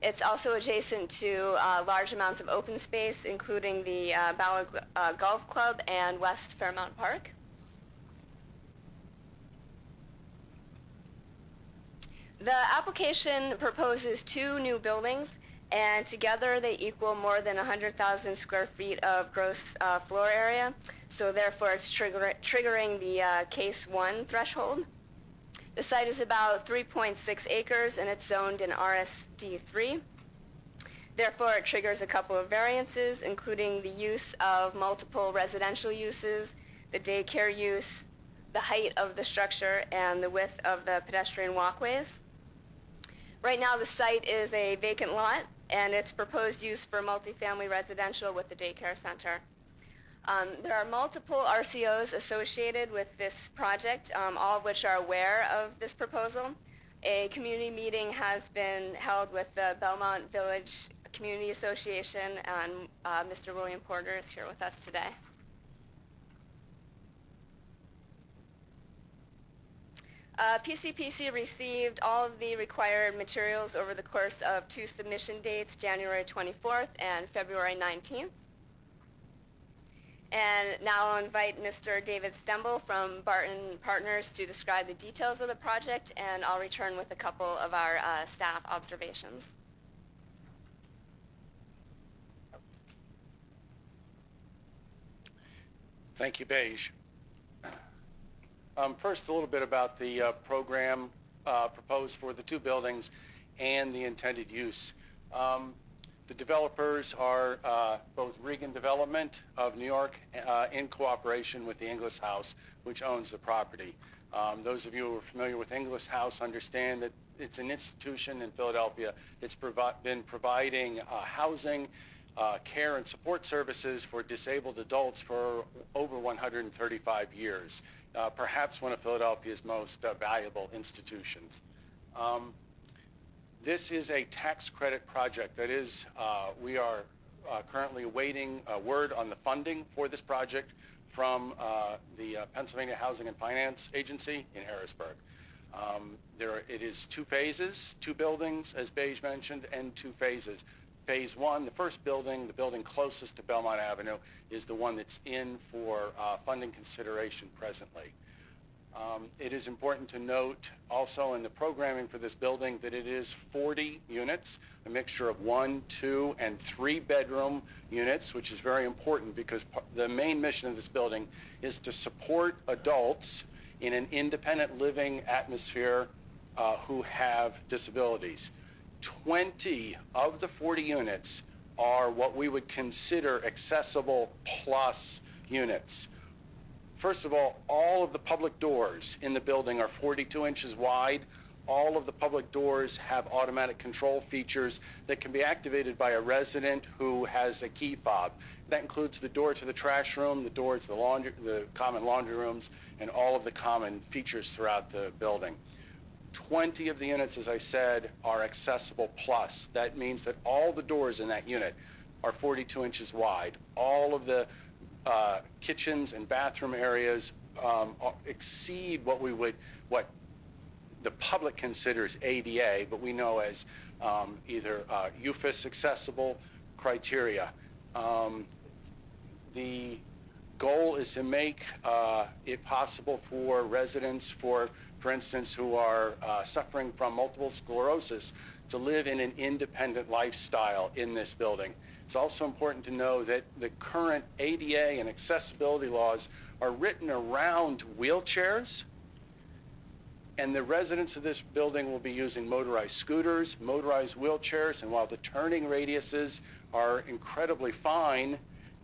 It's also adjacent to large amounts of open space, including the Ballard Golf Club and West Fairmount Park. The application proposes 2 new buildings, and together they equal more than 100,000 square feet of gross floor area, so therefore it's triggering the Case 1 threshold. The site is about 3.6 acres, and it's zoned in RSD3. Therefore, it triggers a couple of variances, including the use of multiple residential uses, the daycare use, the height of the structure, and the width of the pedestrian walkways. Right now, the site is a vacant lot, and it's proposed use for multifamily residential with the daycare center. There are multiple RCOs associated with this project, all of which are aware of this proposal. A community meeting has been held with the Belmont Village Community Association, and Mr. William Porter is here with us today. PCPC received all of the required materials over the course of 2 submission dates, January 24th and February 19th. And now I'll invite Mr. David Stemble from Barton Partners to describe the details of the project, and I'll return with a couple of our staff observations. Thank you, Beige. First, a little bit about the program proposed for the 2 buildings and the intended use. The developers are both Regan Development of New York in cooperation with the Inglis House, which owns the property. Those of you who are familiar with Inglis House understand that it's an institution in Philadelphia that's been providing housing, care and support services for disabled adults for over 135 years. Perhaps one of Philadelphia's most valuable institutions. This is a tax credit project. That is, we are currently awaiting word on the funding for this project from the Pennsylvania Housing and Finance Agency in Harrisburg. It is 2 phases, 2 buildings, as Beige mentioned, and 2 phases. Phase 1, the first building, the building closest to Belmont Avenue, is the one that's in for funding consideration presently. It is important to note also in the programming for this building that it is 40 units, a mixture of 1, 2, and 3 bedroom units, which is very important because the main mission of this building is to support adults in an independent living atmosphere who have disabilities. 20 of the 40 units are what we would consider accessible plus units. First of all of the public doors in the building are 42 inches wide. All of the public doors have automatic control features that can be activated by a resident who has a key fob. That includes the door to the trash room, the door to the common laundry rooms, and all of the common features throughout the building. 20 of the units, as I said, are accessible plus. That means that all the doors in that unit are 42 inches wide. All of the kitchens and bathroom areas exceed what the public considers ADA, but we know as either UFIS accessible criteria. The goal is to make it possible for residents, for instance, who are suffering from multiple sclerosis, to live in an independent lifestyle in this building. It's also important to know that the current ADA and accessibility laws are written around wheelchairs And the residents of this building will be using motorized scooters, motorized wheelchairs, and while the turning radiuses are incredibly fine,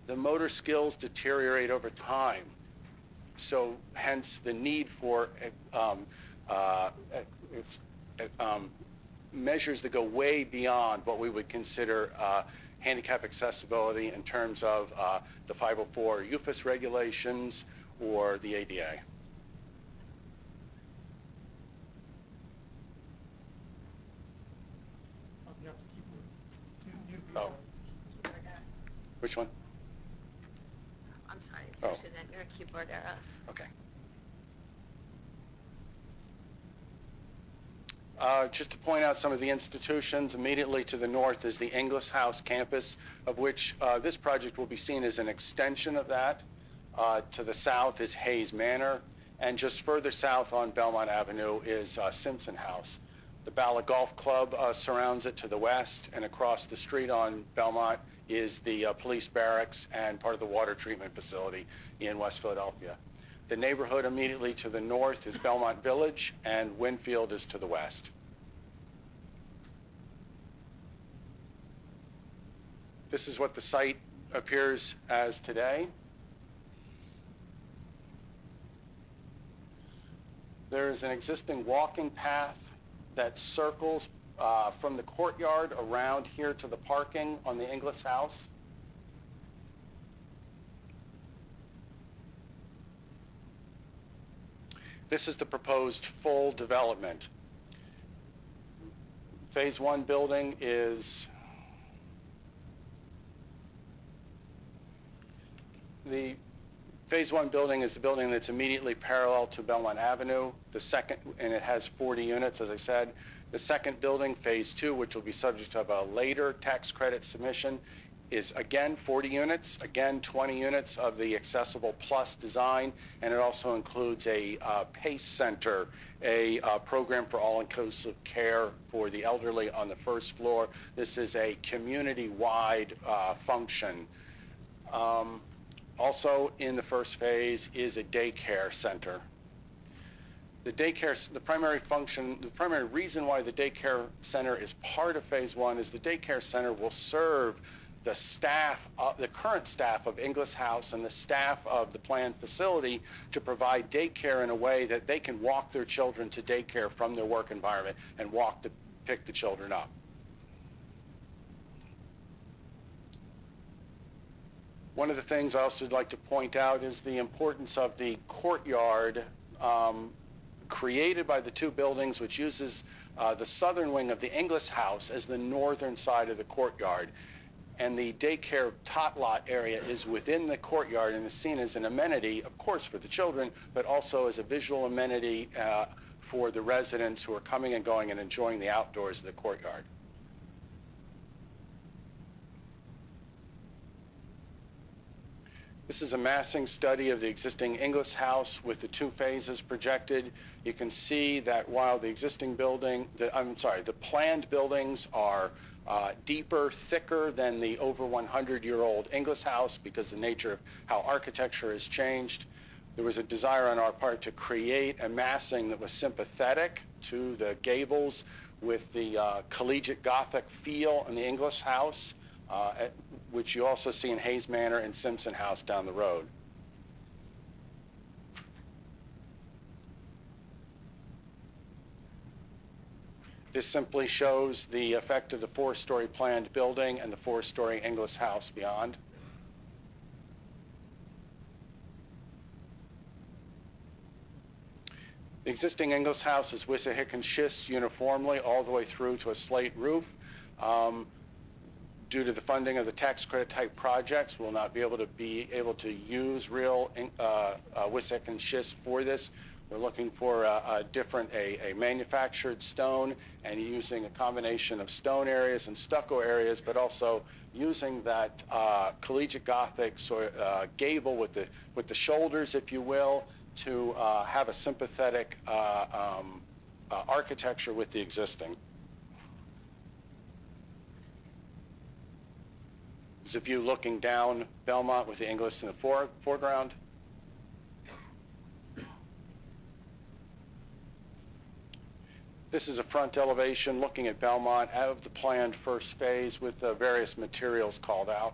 the motor skills deteriorate over time. So hence the need for measures that go way beyond what we would consider handicap accessibility in terms of the 504 UPenn regulations or the ADA. Oh. Which one? I'm sorry, Oh. push it in your keyboard arrows. Okay. Just to point out some of the institutions, immediately to the north is the Inglis House campus, of which this project will be seen as an extension of that. To the south is Hayes Manor, and just further south on Belmont Avenue is Simpson House. The Bala Golf Club surrounds it to the west, and across the street on Belmont is the police barracks and part of the water treatment facility in West Philadelphia. The neighborhood immediately to the north is Belmont Village, and Winfield is to the west. This is what the site appears as today. There is an existing walking path that circles from the courtyard around here to the parking on the Inglis House. This is the proposed full development. Phase 1 building is the Phase 1 building is the building that's immediately parallel to Belmont Avenue. The second, and it has 40 units, as I said. The second building, Phase 2, which will be subject of a later tax credit submission, is again 40 units, again 20 units of the Accessible Plus design, and it also includes a PACE Center, a program for all-inclusive care for the elderly on the first floor. This is a community-wide function. Also in the first phase is a daycare center. The primary reason why the daycare center is part of Phase 1 is the daycare center will serve the staff, the current staff of Inglis House and the staff of the planned facility to provide daycare in a way that they can walk their children to daycare from their work environment and walk to pick the children up. One of the things I also would like to point out is the importance of the courtyard created by the two buildings, which uses the southern wing of the Inglis House as the northern side of the courtyard. And the daycare tot lot area is within the courtyard and is seen as an amenity, of course, for the children, but also as a visual amenity for the residents who are coming and going and enjoying the outdoors of the courtyard. This is a massing study of the existing Inglis House with the two phases projected. You can see that while the existing building, the planned buildings are deeper, thicker than the over 100-year-old Inglis House because the nature of how architecture has changed. There was a desire on our part to create a massing that was sympathetic to the gables with the collegiate Gothic feel in the Inglis House, which you also see in Hayes Manor and Simpson House down the road. This simply shows the effect of the four-story planned building and the four-story Inglis House beyond. The existing Inglis House is Wissahick and schist uniformly all the way through to a slate roof. Due to the funding of the tax credit type projects, we'll not be able to use real Wissahick and schist for this. We're looking for a manufactured stone and using a combination of stone areas and stucco areas, but also using that collegiate Gothic gable with the shoulders, if you will, to have a sympathetic architecture with the existing. There's a view looking down Belmont with the Inglis in the foreground. This is a front elevation looking at Belmont out of the planned first phase with various materials called out.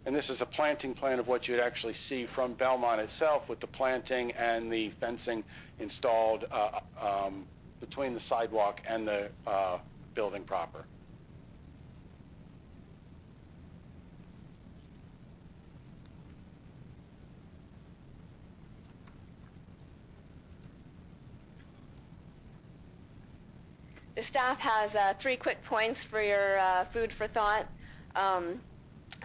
And this is a planting plan of what you'd actually see from Belmont itself with the planting and the fencing installed between the sidewalk and the building proper. The staff has 3 quick points for your food for thought.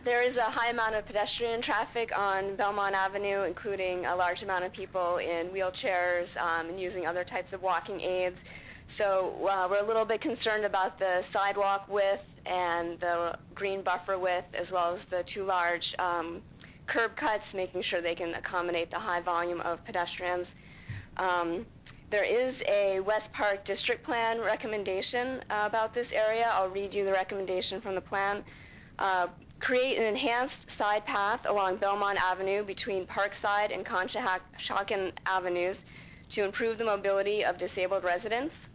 There is a high amount of pedestrian traffic on Belmont Avenue, including a large amount of people in wheelchairs and using other types of walking aids. So we're a little bit concerned about the sidewalk width and the green buffer width, as well as the 2 large curb cuts, making sure they can accommodate the high volume of pedestrians. There is a West Park District Plan recommendation about this area. I'll read you the recommendation from the plan. Create an enhanced side path along Belmont Avenue between Parkside and Conshohocken Avenues to improve the mobility of disabled residents.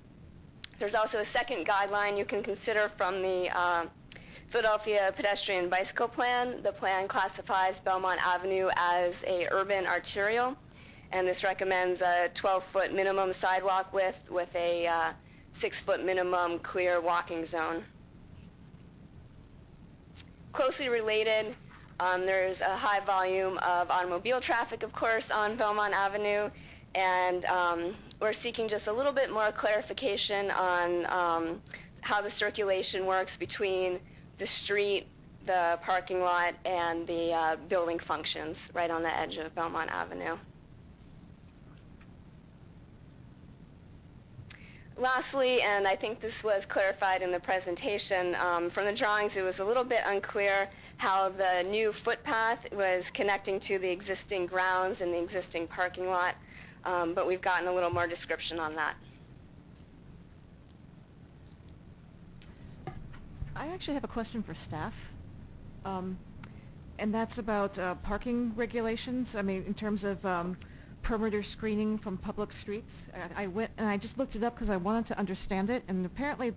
There's also a second guideline you can consider from the Philadelphia Pedestrian Bicycle Plan. The plan classifies Belmont Avenue as a urban arterial, and this recommends a 12-foot minimum sidewalk width with a 6-foot minimum clear walking zone. Closely related, there's a high volume of automobile traffic, of course, on Belmont Avenue, and we're seeking just a little bit more clarification on how the circulation works between the street, the parking lot, and the building functions right on the edge of Belmont Avenue. Lastly, and I think this was clarified in the presentation, from the drawings it was a little bit unclear how the new footpath was connecting to the existing grounds and the existing parking lot, but we've gotten a little more description on that. I actually have a question for staff, and that's about parking regulations. I mean, in terms of perimeter screening from public streets. I went and I just looked it up because I wanted to understand it, and apparently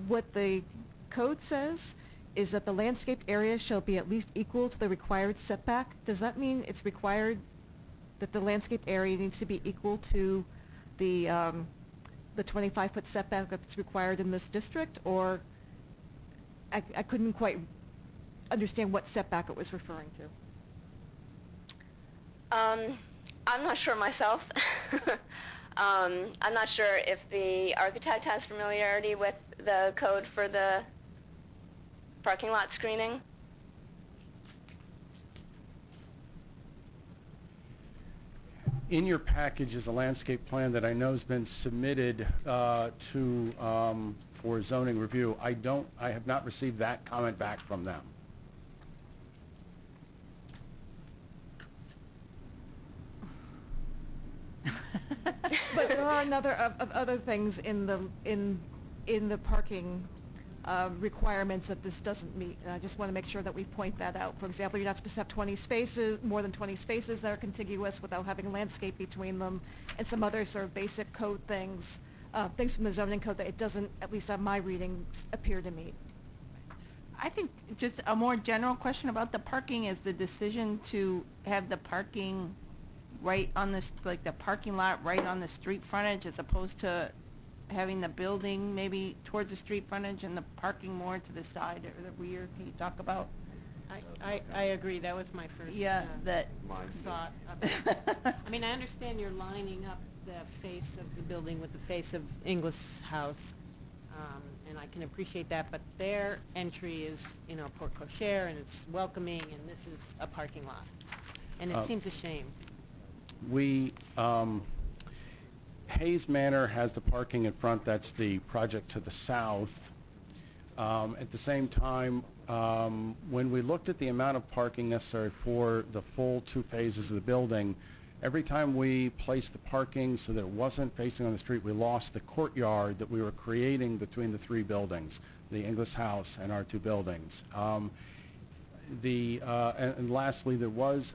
what the code says is that the landscaped area shall be at least equal to the required setback. Does that mean it's required that the landscaped area needs to be equal to the 25-foot setback that's required in this district, or I couldn't quite understand what setback it was referring to. I'm not sure myself. I'm not sure if the architect has familiarity with the code for the parking lot screening. In your package is a landscape plan that I know has been submitted for zoning review. I have not received that comment back from them. But there are other things in the parking requirements that this doesn't meet. And I just want to make sure that we point that out. For example, you're not supposed to have 20 spaces, more than 20 spaces that are contiguous without having landscape between them, and some other sort of basic code things, things from the zoning code that it doesn't, at least on my reading, appear to meet. I think just a more general question about the parking is the decision to have the parking right on this, like the parking lot right on the street frontage, as opposed to having the building maybe towards the street frontage and the parking more to the side or the rear. Can you talk about? I agree. That was my first thought. I mean, I understand you're lining up the face of the building with the face of Inglis House, and I can appreciate that, but their entry is, you know, porte cochere, and it's welcoming, and this is a parking lot. And it seems a shame. Hayes Manor has the parking in front. That's the project to the south. At the same time, when we looked at the amount of parking necessary for the full 2 phases of the building, every time we placed the parking so that it wasn't facing on the street, we lost the courtyard that we were creating between the 3 buildings, the Inglis House and our 2 buildings. And lastly, there was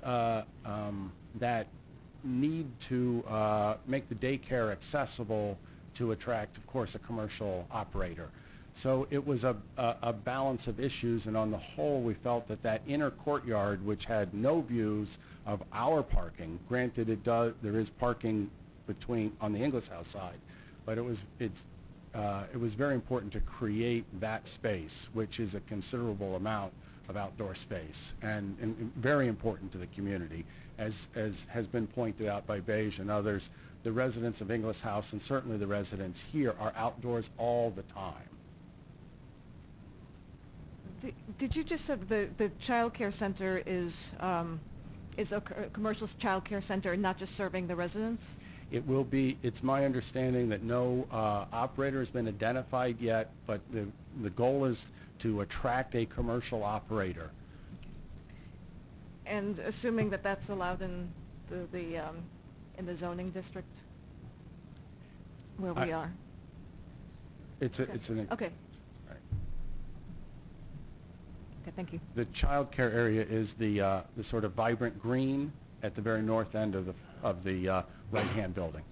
that need to make the daycare accessible to attract, of course, a commercial operator. So it was a balance of issues, and on the whole, we felt that that inner courtyard, which had no views of our parking, granted there is parking on the Inglis House side, but it was very important to create that space, which is a considerable amount of outdoor space, and very important to the community. As has been pointed out by Beige and others, the residents of Inglis House, and certainly the residents here, are outdoors all the time. Did you just say the child care center is a commercial child care center, not just serving the residents? It will be. It's my understanding that no operator has been identified yet, but the goal is to attract a commercial operator. And assuming that that's allowed in the zoning district where we are. It's an okay. Right. Okay, thank you. The child care area is the sort of vibrant green at the very north end of the right-hand building.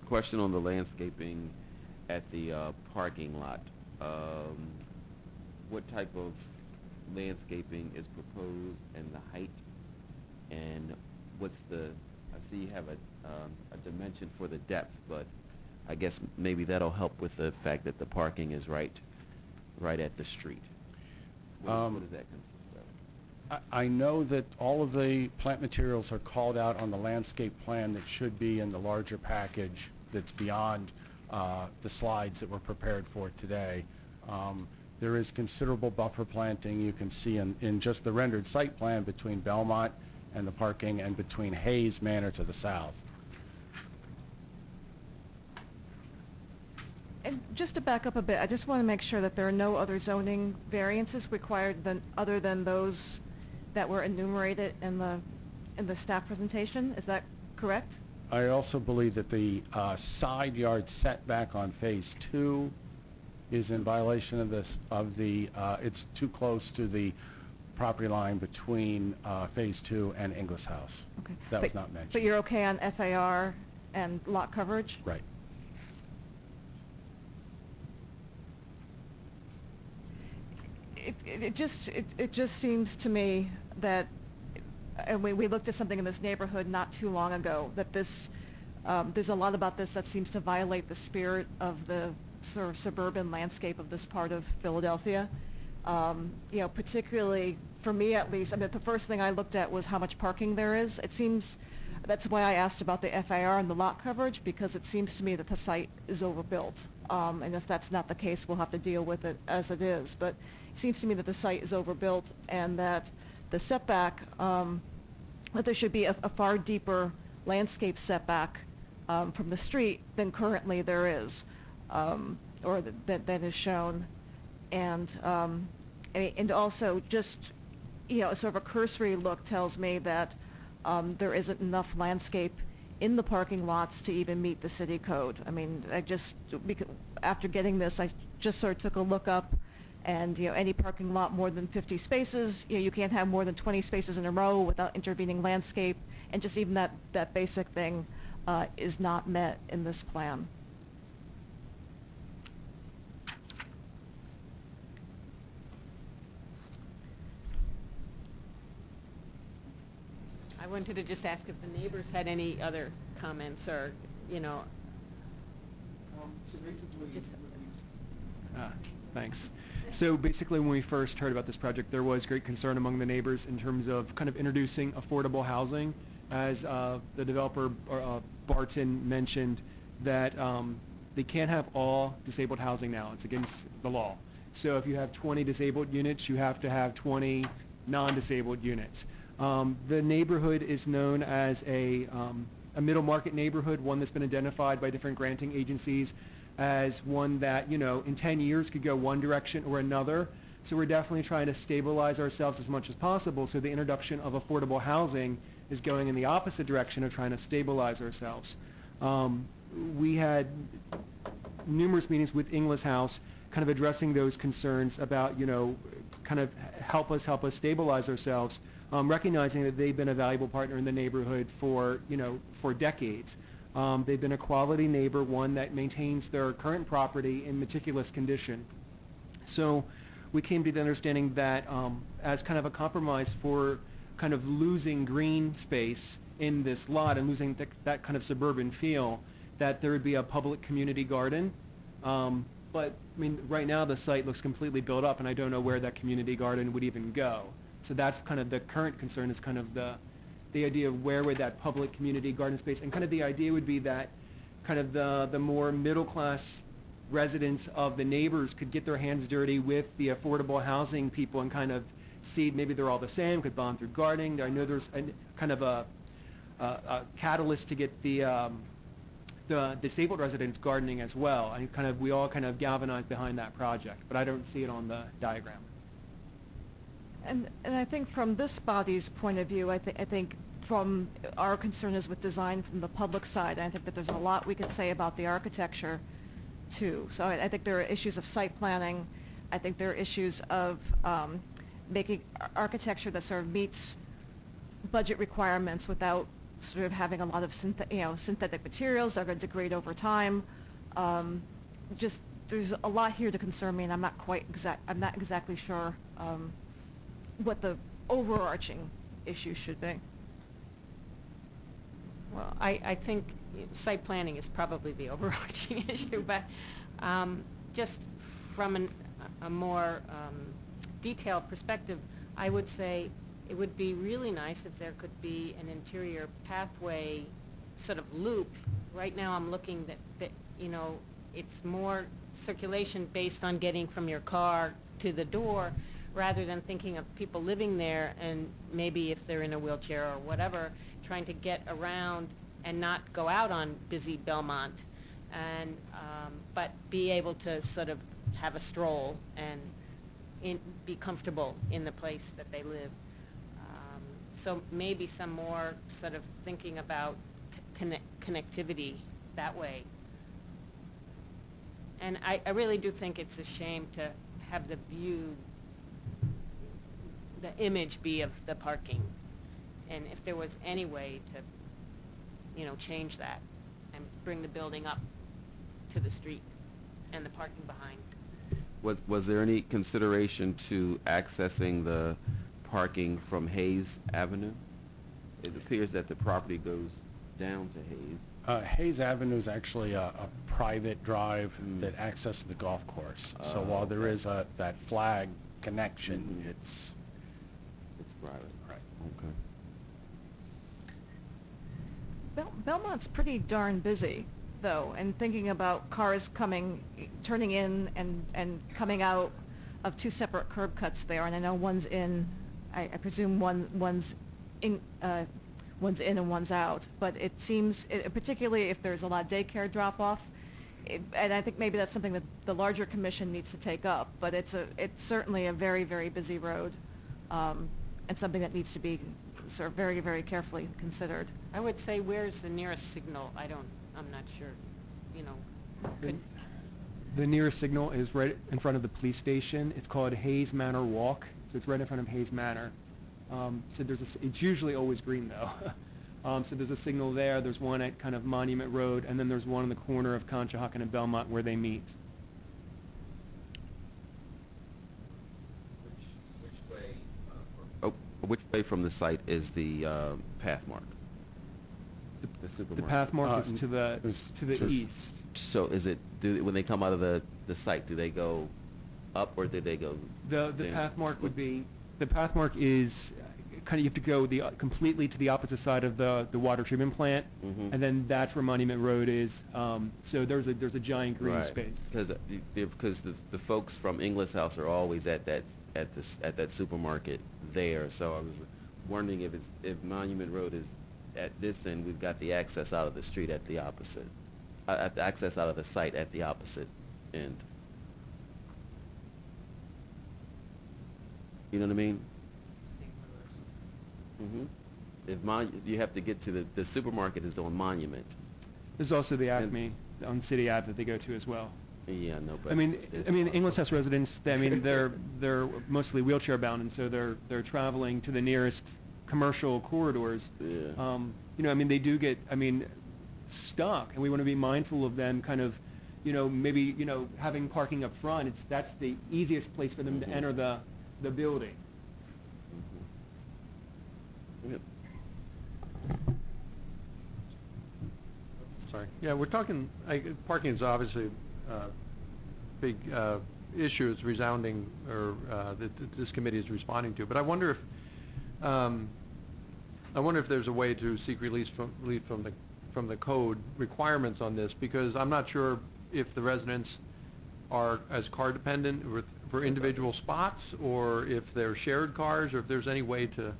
Question on the landscaping at the parking lot. What type of landscaping is proposed, and the height, and what's I see you have a dimension for the depth, but I guess maybe that'll help with the fact that the parking is right at the street. What does that consist of? I know that all of the plant materials are called out on the landscape plan that should be in the larger package that's beyond the slides that were prepared for today. There is considerable buffer planting you can see in just the rendered site plan between Belmont and the parking, and between Hayes Manor to the south. And just to back up a bit, I just want to make sure that there are no other zoning variances required other than those that were enumerated in the staff presentation. Is that correct? I also believe that the side yard setback on phase 2 is in violation of this, it's too close to the property line between phase 2 and Inglis House. Okay. That was not mentioned. But you're okay on FAR and lot coverage? Right. It just seems to me that, and we looked at something in this neighborhood not too long ago, that there's a lot about this that seems to violate the spirit of the sort of suburban landscape of this part of Philadelphia. Particularly for me at least, I mean, the first thing I looked at was how much parking there is. It seems, that's why I asked about the FAR and the lot coverage, because it seems to me that the site is overbuilt. And if that's not the case, we'll have to deal with it as it is. But it seems to me that the site is overbuilt, and that the setback, that there should be a far deeper landscape setback from the street than currently there is, or that is shown. And also just, sort of a cursory look tells me that there isn't enough landscape in the parking lots to even meet the city code. I mean, after getting this, I just sort of took a look up, and any parking lot more than 50 spaces, you can't have more than 20 spaces in a row without intervening landscape, and just even that basic thing is not met in this plan. I wanted to just ask if the neighbors had any other comments, or, So basically, just... Thanks. So basically, when we first heard about this project, there was great concern among the neighbors in terms of kind of introducing affordable housing. As the developer, Barton, mentioned, that they can't have all disabled housing now. It's against the law. So if you have 20 disabled units, you have to have 20 non-disabled units. The neighborhood is known as a middle market neighborhood, one that's been identified by different granting agencies as one that, in 10 years could go one direction or another. So we're definitely trying to stabilize ourselves as much as possible, so the introduction of affordable housing is going in the opposite direction of trying to stabilize ourselves. We had numerous meetings with Inglis House kind of addressing those concerns about, you know, kind of help us stabilize ourselves, recognizing that they've been a valuable partner in the neighborhood for, you know, for decades. They've been a quality neighbor, one that maintains their current property in meticulous condition. So we came to the understanding that as kind of a compromise for kind of losing green space in this lot and losing that kind of suburban feel, that there would be a public community garden. But I mean, right now the site looks completely built up, and I don't know where that community garden would even go. So that's kind of the current concern, is kind of the idea of where would that public community garden space, and kind of the idea would be that kind of the more middle class residents of the neighbors could get their hands dirty with the affordable housing people and kind of see maybe they're all the same, could bond through gardening. I know there's kind of a catalyst to get the disabled residents gardening as well. And kind of we all kind of galvanized behind that project, but I don't see it on the diagram. And I think from this body's point of view, I think from our concern is with design from the public side. I think that there's a lot we could say about the architecture too. So I think there are issues of site planning. I think there are issues of making architecture that sort of meets budget requirements without sort of having a lot of synthetic materials that are going to degrade over time. Just there's a lot here to concern me, and I'm not exactly sure what the overarching issue should be. Well, I think site planning is probably the overarching issue, but just from a more detailed perspective, I would say it would be really nice if there could be an interior pathway sort of loop. Right now I'm looking that you know, it's more circulation based on getting from your car to the door, rather than thinking of people living there and maybe if they're in a wheelchair or whatever, trying to get around and not go out on busy Belmont, and but be able to sort of have a stroll and be comfortable in the place that they live. So maybe some more sort of thinking about connectivity that way. And I really do think it's a shame to have the view, the image be of the parking. And if there was any way to, you know, change that and bring the building up to the street and the parking behind. Was there any consideration to accessing the parking from Hayes Avenue? It appears that the property goes down to Hayes. Hayes Avenue is actually a private drive that accesses the golf course. So while there is that flag connection, it's private. Right. Okay. Belmont's pretty darn busy, though, and thinking about cars turning in and coming out of two separate curb cuts there, and I know one's in, I presume one's in and one's out, but it seems, particularly if there's a lot of daycare drop-off, and I think maybe that's something that the larger commission needs to take up, but it's certainly a very, very busy road, and something that needs to be sort of very, very carefully considered. I would say, where's the nearest signal? I'm not sure, you know. The nearest signal is right in front of the police station. It's called Hayes Manor Walk, so it's right in front of Hayes Manor. So it's usually always green though. So there's a signal there. There's one at kind of Monument Road, and then there's one in the corner of Conshohocken and Belmont where they meet. Which way from the site is the path mark? The supermarket. The path mark is to the east. So is it, when they come out of the site, do they go up or do they go The down? path mark would be, the path mark is kind of, you have to go completely to the opposite side of the water treatment plant, and then that's where Monument Road is. So there's a giant green space. Because the folks from Inglis House are always at that supermarket there. So I was wondering if Monument Road is at this end, we've got the access out of the street at the opposite, at the access out of the site at the opposite end. You know what I mean? you have to get to the supermarket is on Monument. There's also the Acme on City Ave that they go to as well. Yeah, no, but I mean, Inglis House residents, they're mostly wheelchair bound, and so they're traveling to the nearest commercial corridors. Yeah. You know, I mean, they do get, stuck, and we want to be mindful of them kind of, maybe, having parking up front. That's the easiest place for them to enter the building. Yep. Sorry. Yeah, we're talking, parking is obviously a big issue. It's resounding, or that this committee is responding to. But I wonder if there's a way to seek relief from the code requirements on this, because I'm not sure if the residents are as car dependent for individual spots, or if they're shared cars, or if there's any way to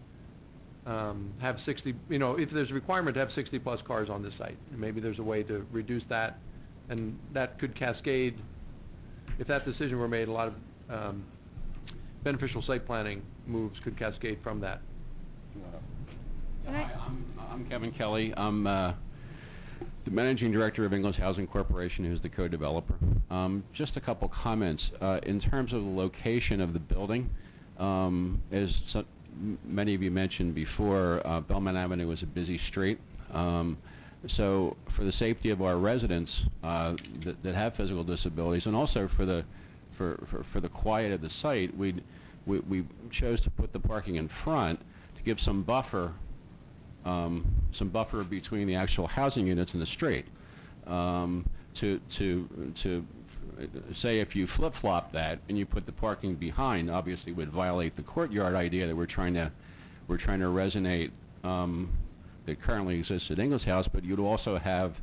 have 60, if there's a requirement to have 60 plus cars on this site, and maybe there's a way to reduce that, and that could cascade. If that decision were made, a lot of beneficial site planning moves could cascade from that. Hi, I'm Kevin Kelly. I'm the managing director of Inglis Housing Corporation, who's the co-developer. Just a couple comments. In terms of the location of the building, as many of you mentioned before, Belmont Avenue is a busy street. So for the safety of our residents that have physical disabilities, and also for the quiet of the site, we chose to put the parking in front to give some buffer between the actual housing units and the street. To say if you flip-flop that and you put the parking behind, obviously would violate the courtyard idea that we're trying to resonate that currently exists at Inglis House, but you'd also have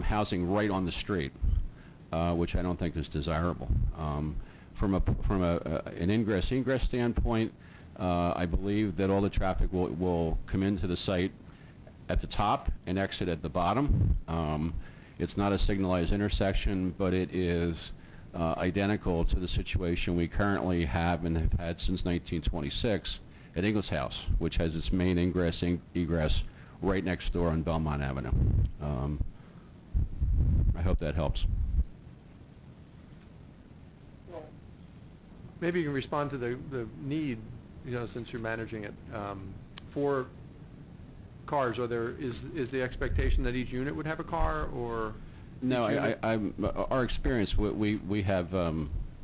housing right on the street, which I don't think is desirable. From an ingress-egress standpoint, I believe that all the traffic will come into the site at the top and exit at the bottom. It's not a signalized intersection, but it is identical to the situation we currently have and have had since 1926 at Inglis House, which has its main ingress-egress right next door on Belmont Avenue. I hope that helps. Maybe you can respond to the need, since you're managing it, for cars. Is the expectation that each unit would have a car, or? No, our experience, we have a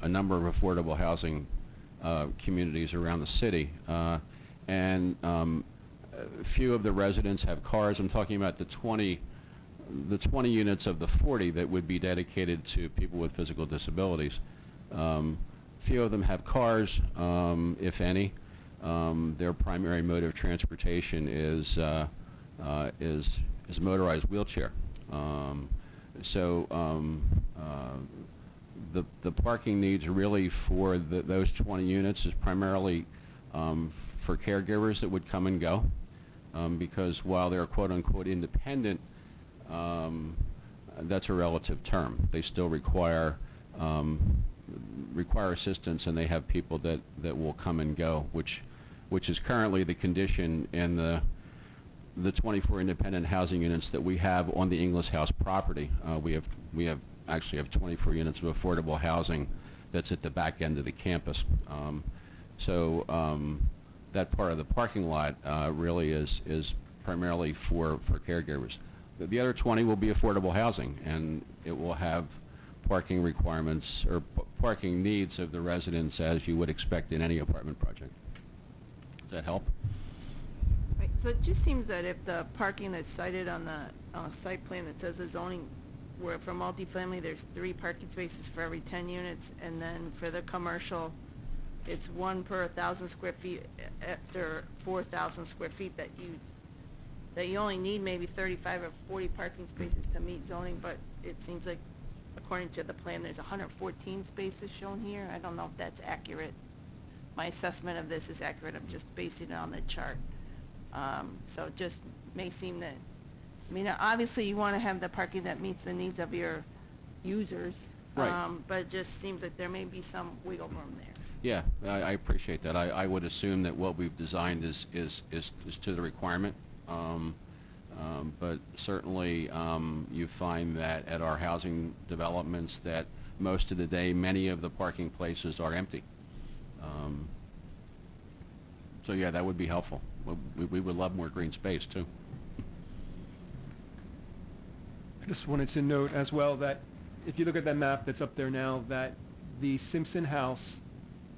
number of affordable housing communities around the city, and few of the residents have cars. I'm talking about the 20 units of the 40 that would be dedicated to people with physical disabilities. Few of them have cars, if any. Their primary mode of transportation is a motorized wheelchair. The parking needs really for those 20 units is primarily for caregivers that would come and go, because while they're quote-unquote independent, that's a relative term. They still require assistance, and they have people that will come and go, which is currently the condition in the 24 independent housing units that we have on the Inglis House property. We actually have 24 units of affordable housing that's at the back end of the campus. That part of the parking lot really is primarily for caregivers. The other 20 will be affordable housing, and it will have parking requirements or parking needs of the residents as you would expect in any apartment project. Does that help? Right, so it just seems that if the parking that's cited on the site plan that says the zoning, where for multifamily there's 3 parking spaces for every 10 units, and then for the commercial it's 1 per 1,000 square feet after 4,000 square feet, that you only need maybe 35 or 40 parking spaces to meet zoning, but it seems like according to the plan there's 114 spaces shown here. I don't know if that's accurate. My assessment of this is accurate. I'm just basing it on the chart. So it just may seem that, obviously you want to have the parking that meets the needs of your users, right. But it just seems like there may be some wiggle room there. Yeah, I appreciate that. I would assume that what we've designed is to the requirement, But certainly you find that at our housing developments that most of the day many of the parking places are empty. So yeah, that would be helpful. We would love more green space too. I just wanted to note as well that if you look at that map that's up there now, that the Simpson House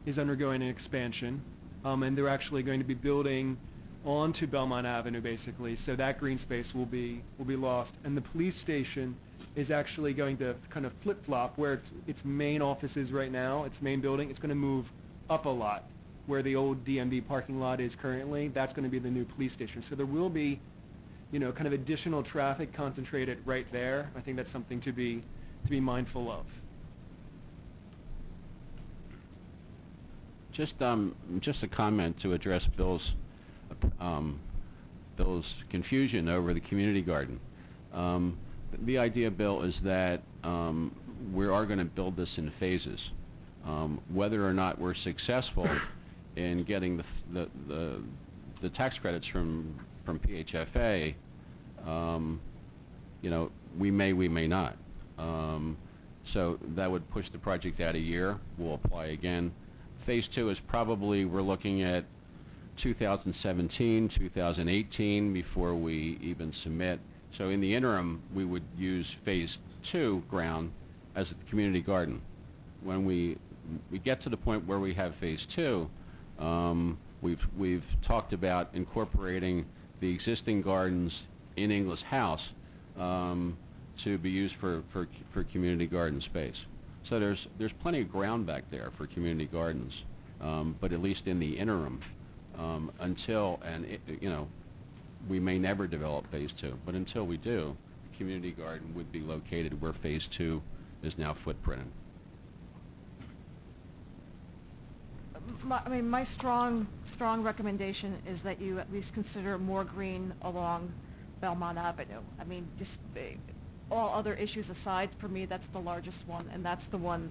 is undergoing an expansion, and they're actually going to be building onto Belmont Avenue, basically. So that green space will be lost, and the police station is actually going to kind of flip-flop where its main office is right now, its main building. It's going to move up a lot, where the old DMV parking lot is currently. That's going to be the new police station. So there will be, you know, kind of additional traffic concentrated right there. I think that's something to be mindful of. Just a comment to address Bill's confusion over the community garden. The idea, Bill, is that we are going to build this in phases. Whether or not we're successful in getting the tax credits from PHFA, you know, we may not. So that would push the project out a year. We'll apply again. Phase 2 is probably, we're looking at 2017, 2018 before we even submit. So in the interim, we would use Phase 2 ground as a community garden. When we get to the point where we have Phase 2, we've talked about incorporating the existing gardens in Inglis House to be used for community garden space. So there's plenty of ground back there for community gardens, but at least in the interim, until, and you know, we may never develop Phase 2, but until we do, the community garden would be located where Phase 2 is now footprinted. My strong recommendation is that you at least consider more green along Belmont Avenue. I mean, just all other issues aside, for me, that's the largest one, and that's the one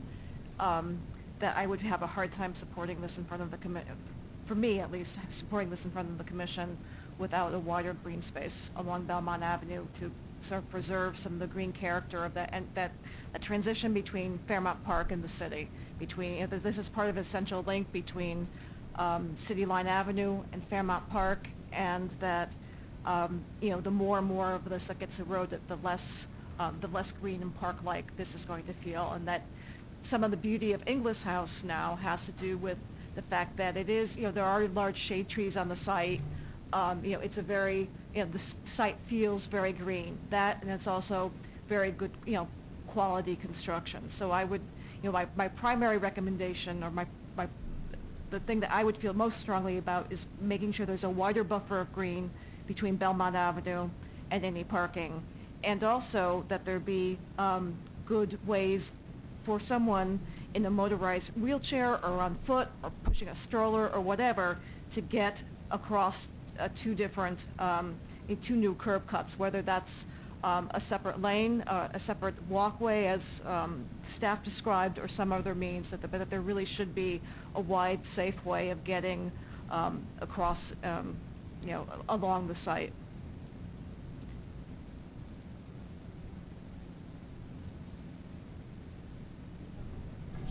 that I would have a hard time supporting this in front of the commission. For me, at least, supporting this in front of the commission without a wider green space along Belmont Avenue to sort of preserve some of the green character of that, and that transition between Fairmount Park and the city. Between, you know, this is part of an essential link between City Line Avenue and Fairmount Park, and that you know, the more and more of this that gets eroded, the less green and park-like this is going to feel, and that some of the beauty of Inglis House now has to do with the fact that it is, you know, there are large shade trees on the site. You know, it's a very, you know, the site feels very green. That, and it's also very good, you know, quality construction. So I would, you know, my primary recommendation, or the thing that I would feel most strongly about is making sure there's a wider buffer of green between Belmont Avenue and any parking, and also that there be good ways for someone in a motorized wheelchair or on foot or pushing a stroller or whatever to get across two new curb cuts, whether that's a separate lane, a separate walkway as staff described, or some other means, that there really should be a wide, safe way of getting across, you know, along the site.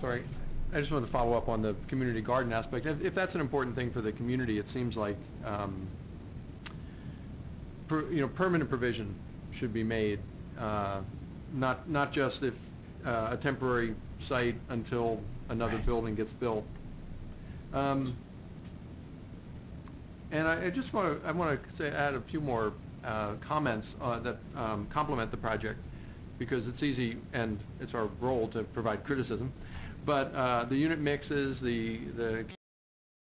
Sorry, I just wanted to follow up on the community garden aspect. If that's an important thing for the community, it seems like you know, permanent provision should be made, not just if a temporary site until another building gets built. And I just want to add a few more comments that complement the project, because it's easy and it's our role to provide criticism. But the unit mixes, the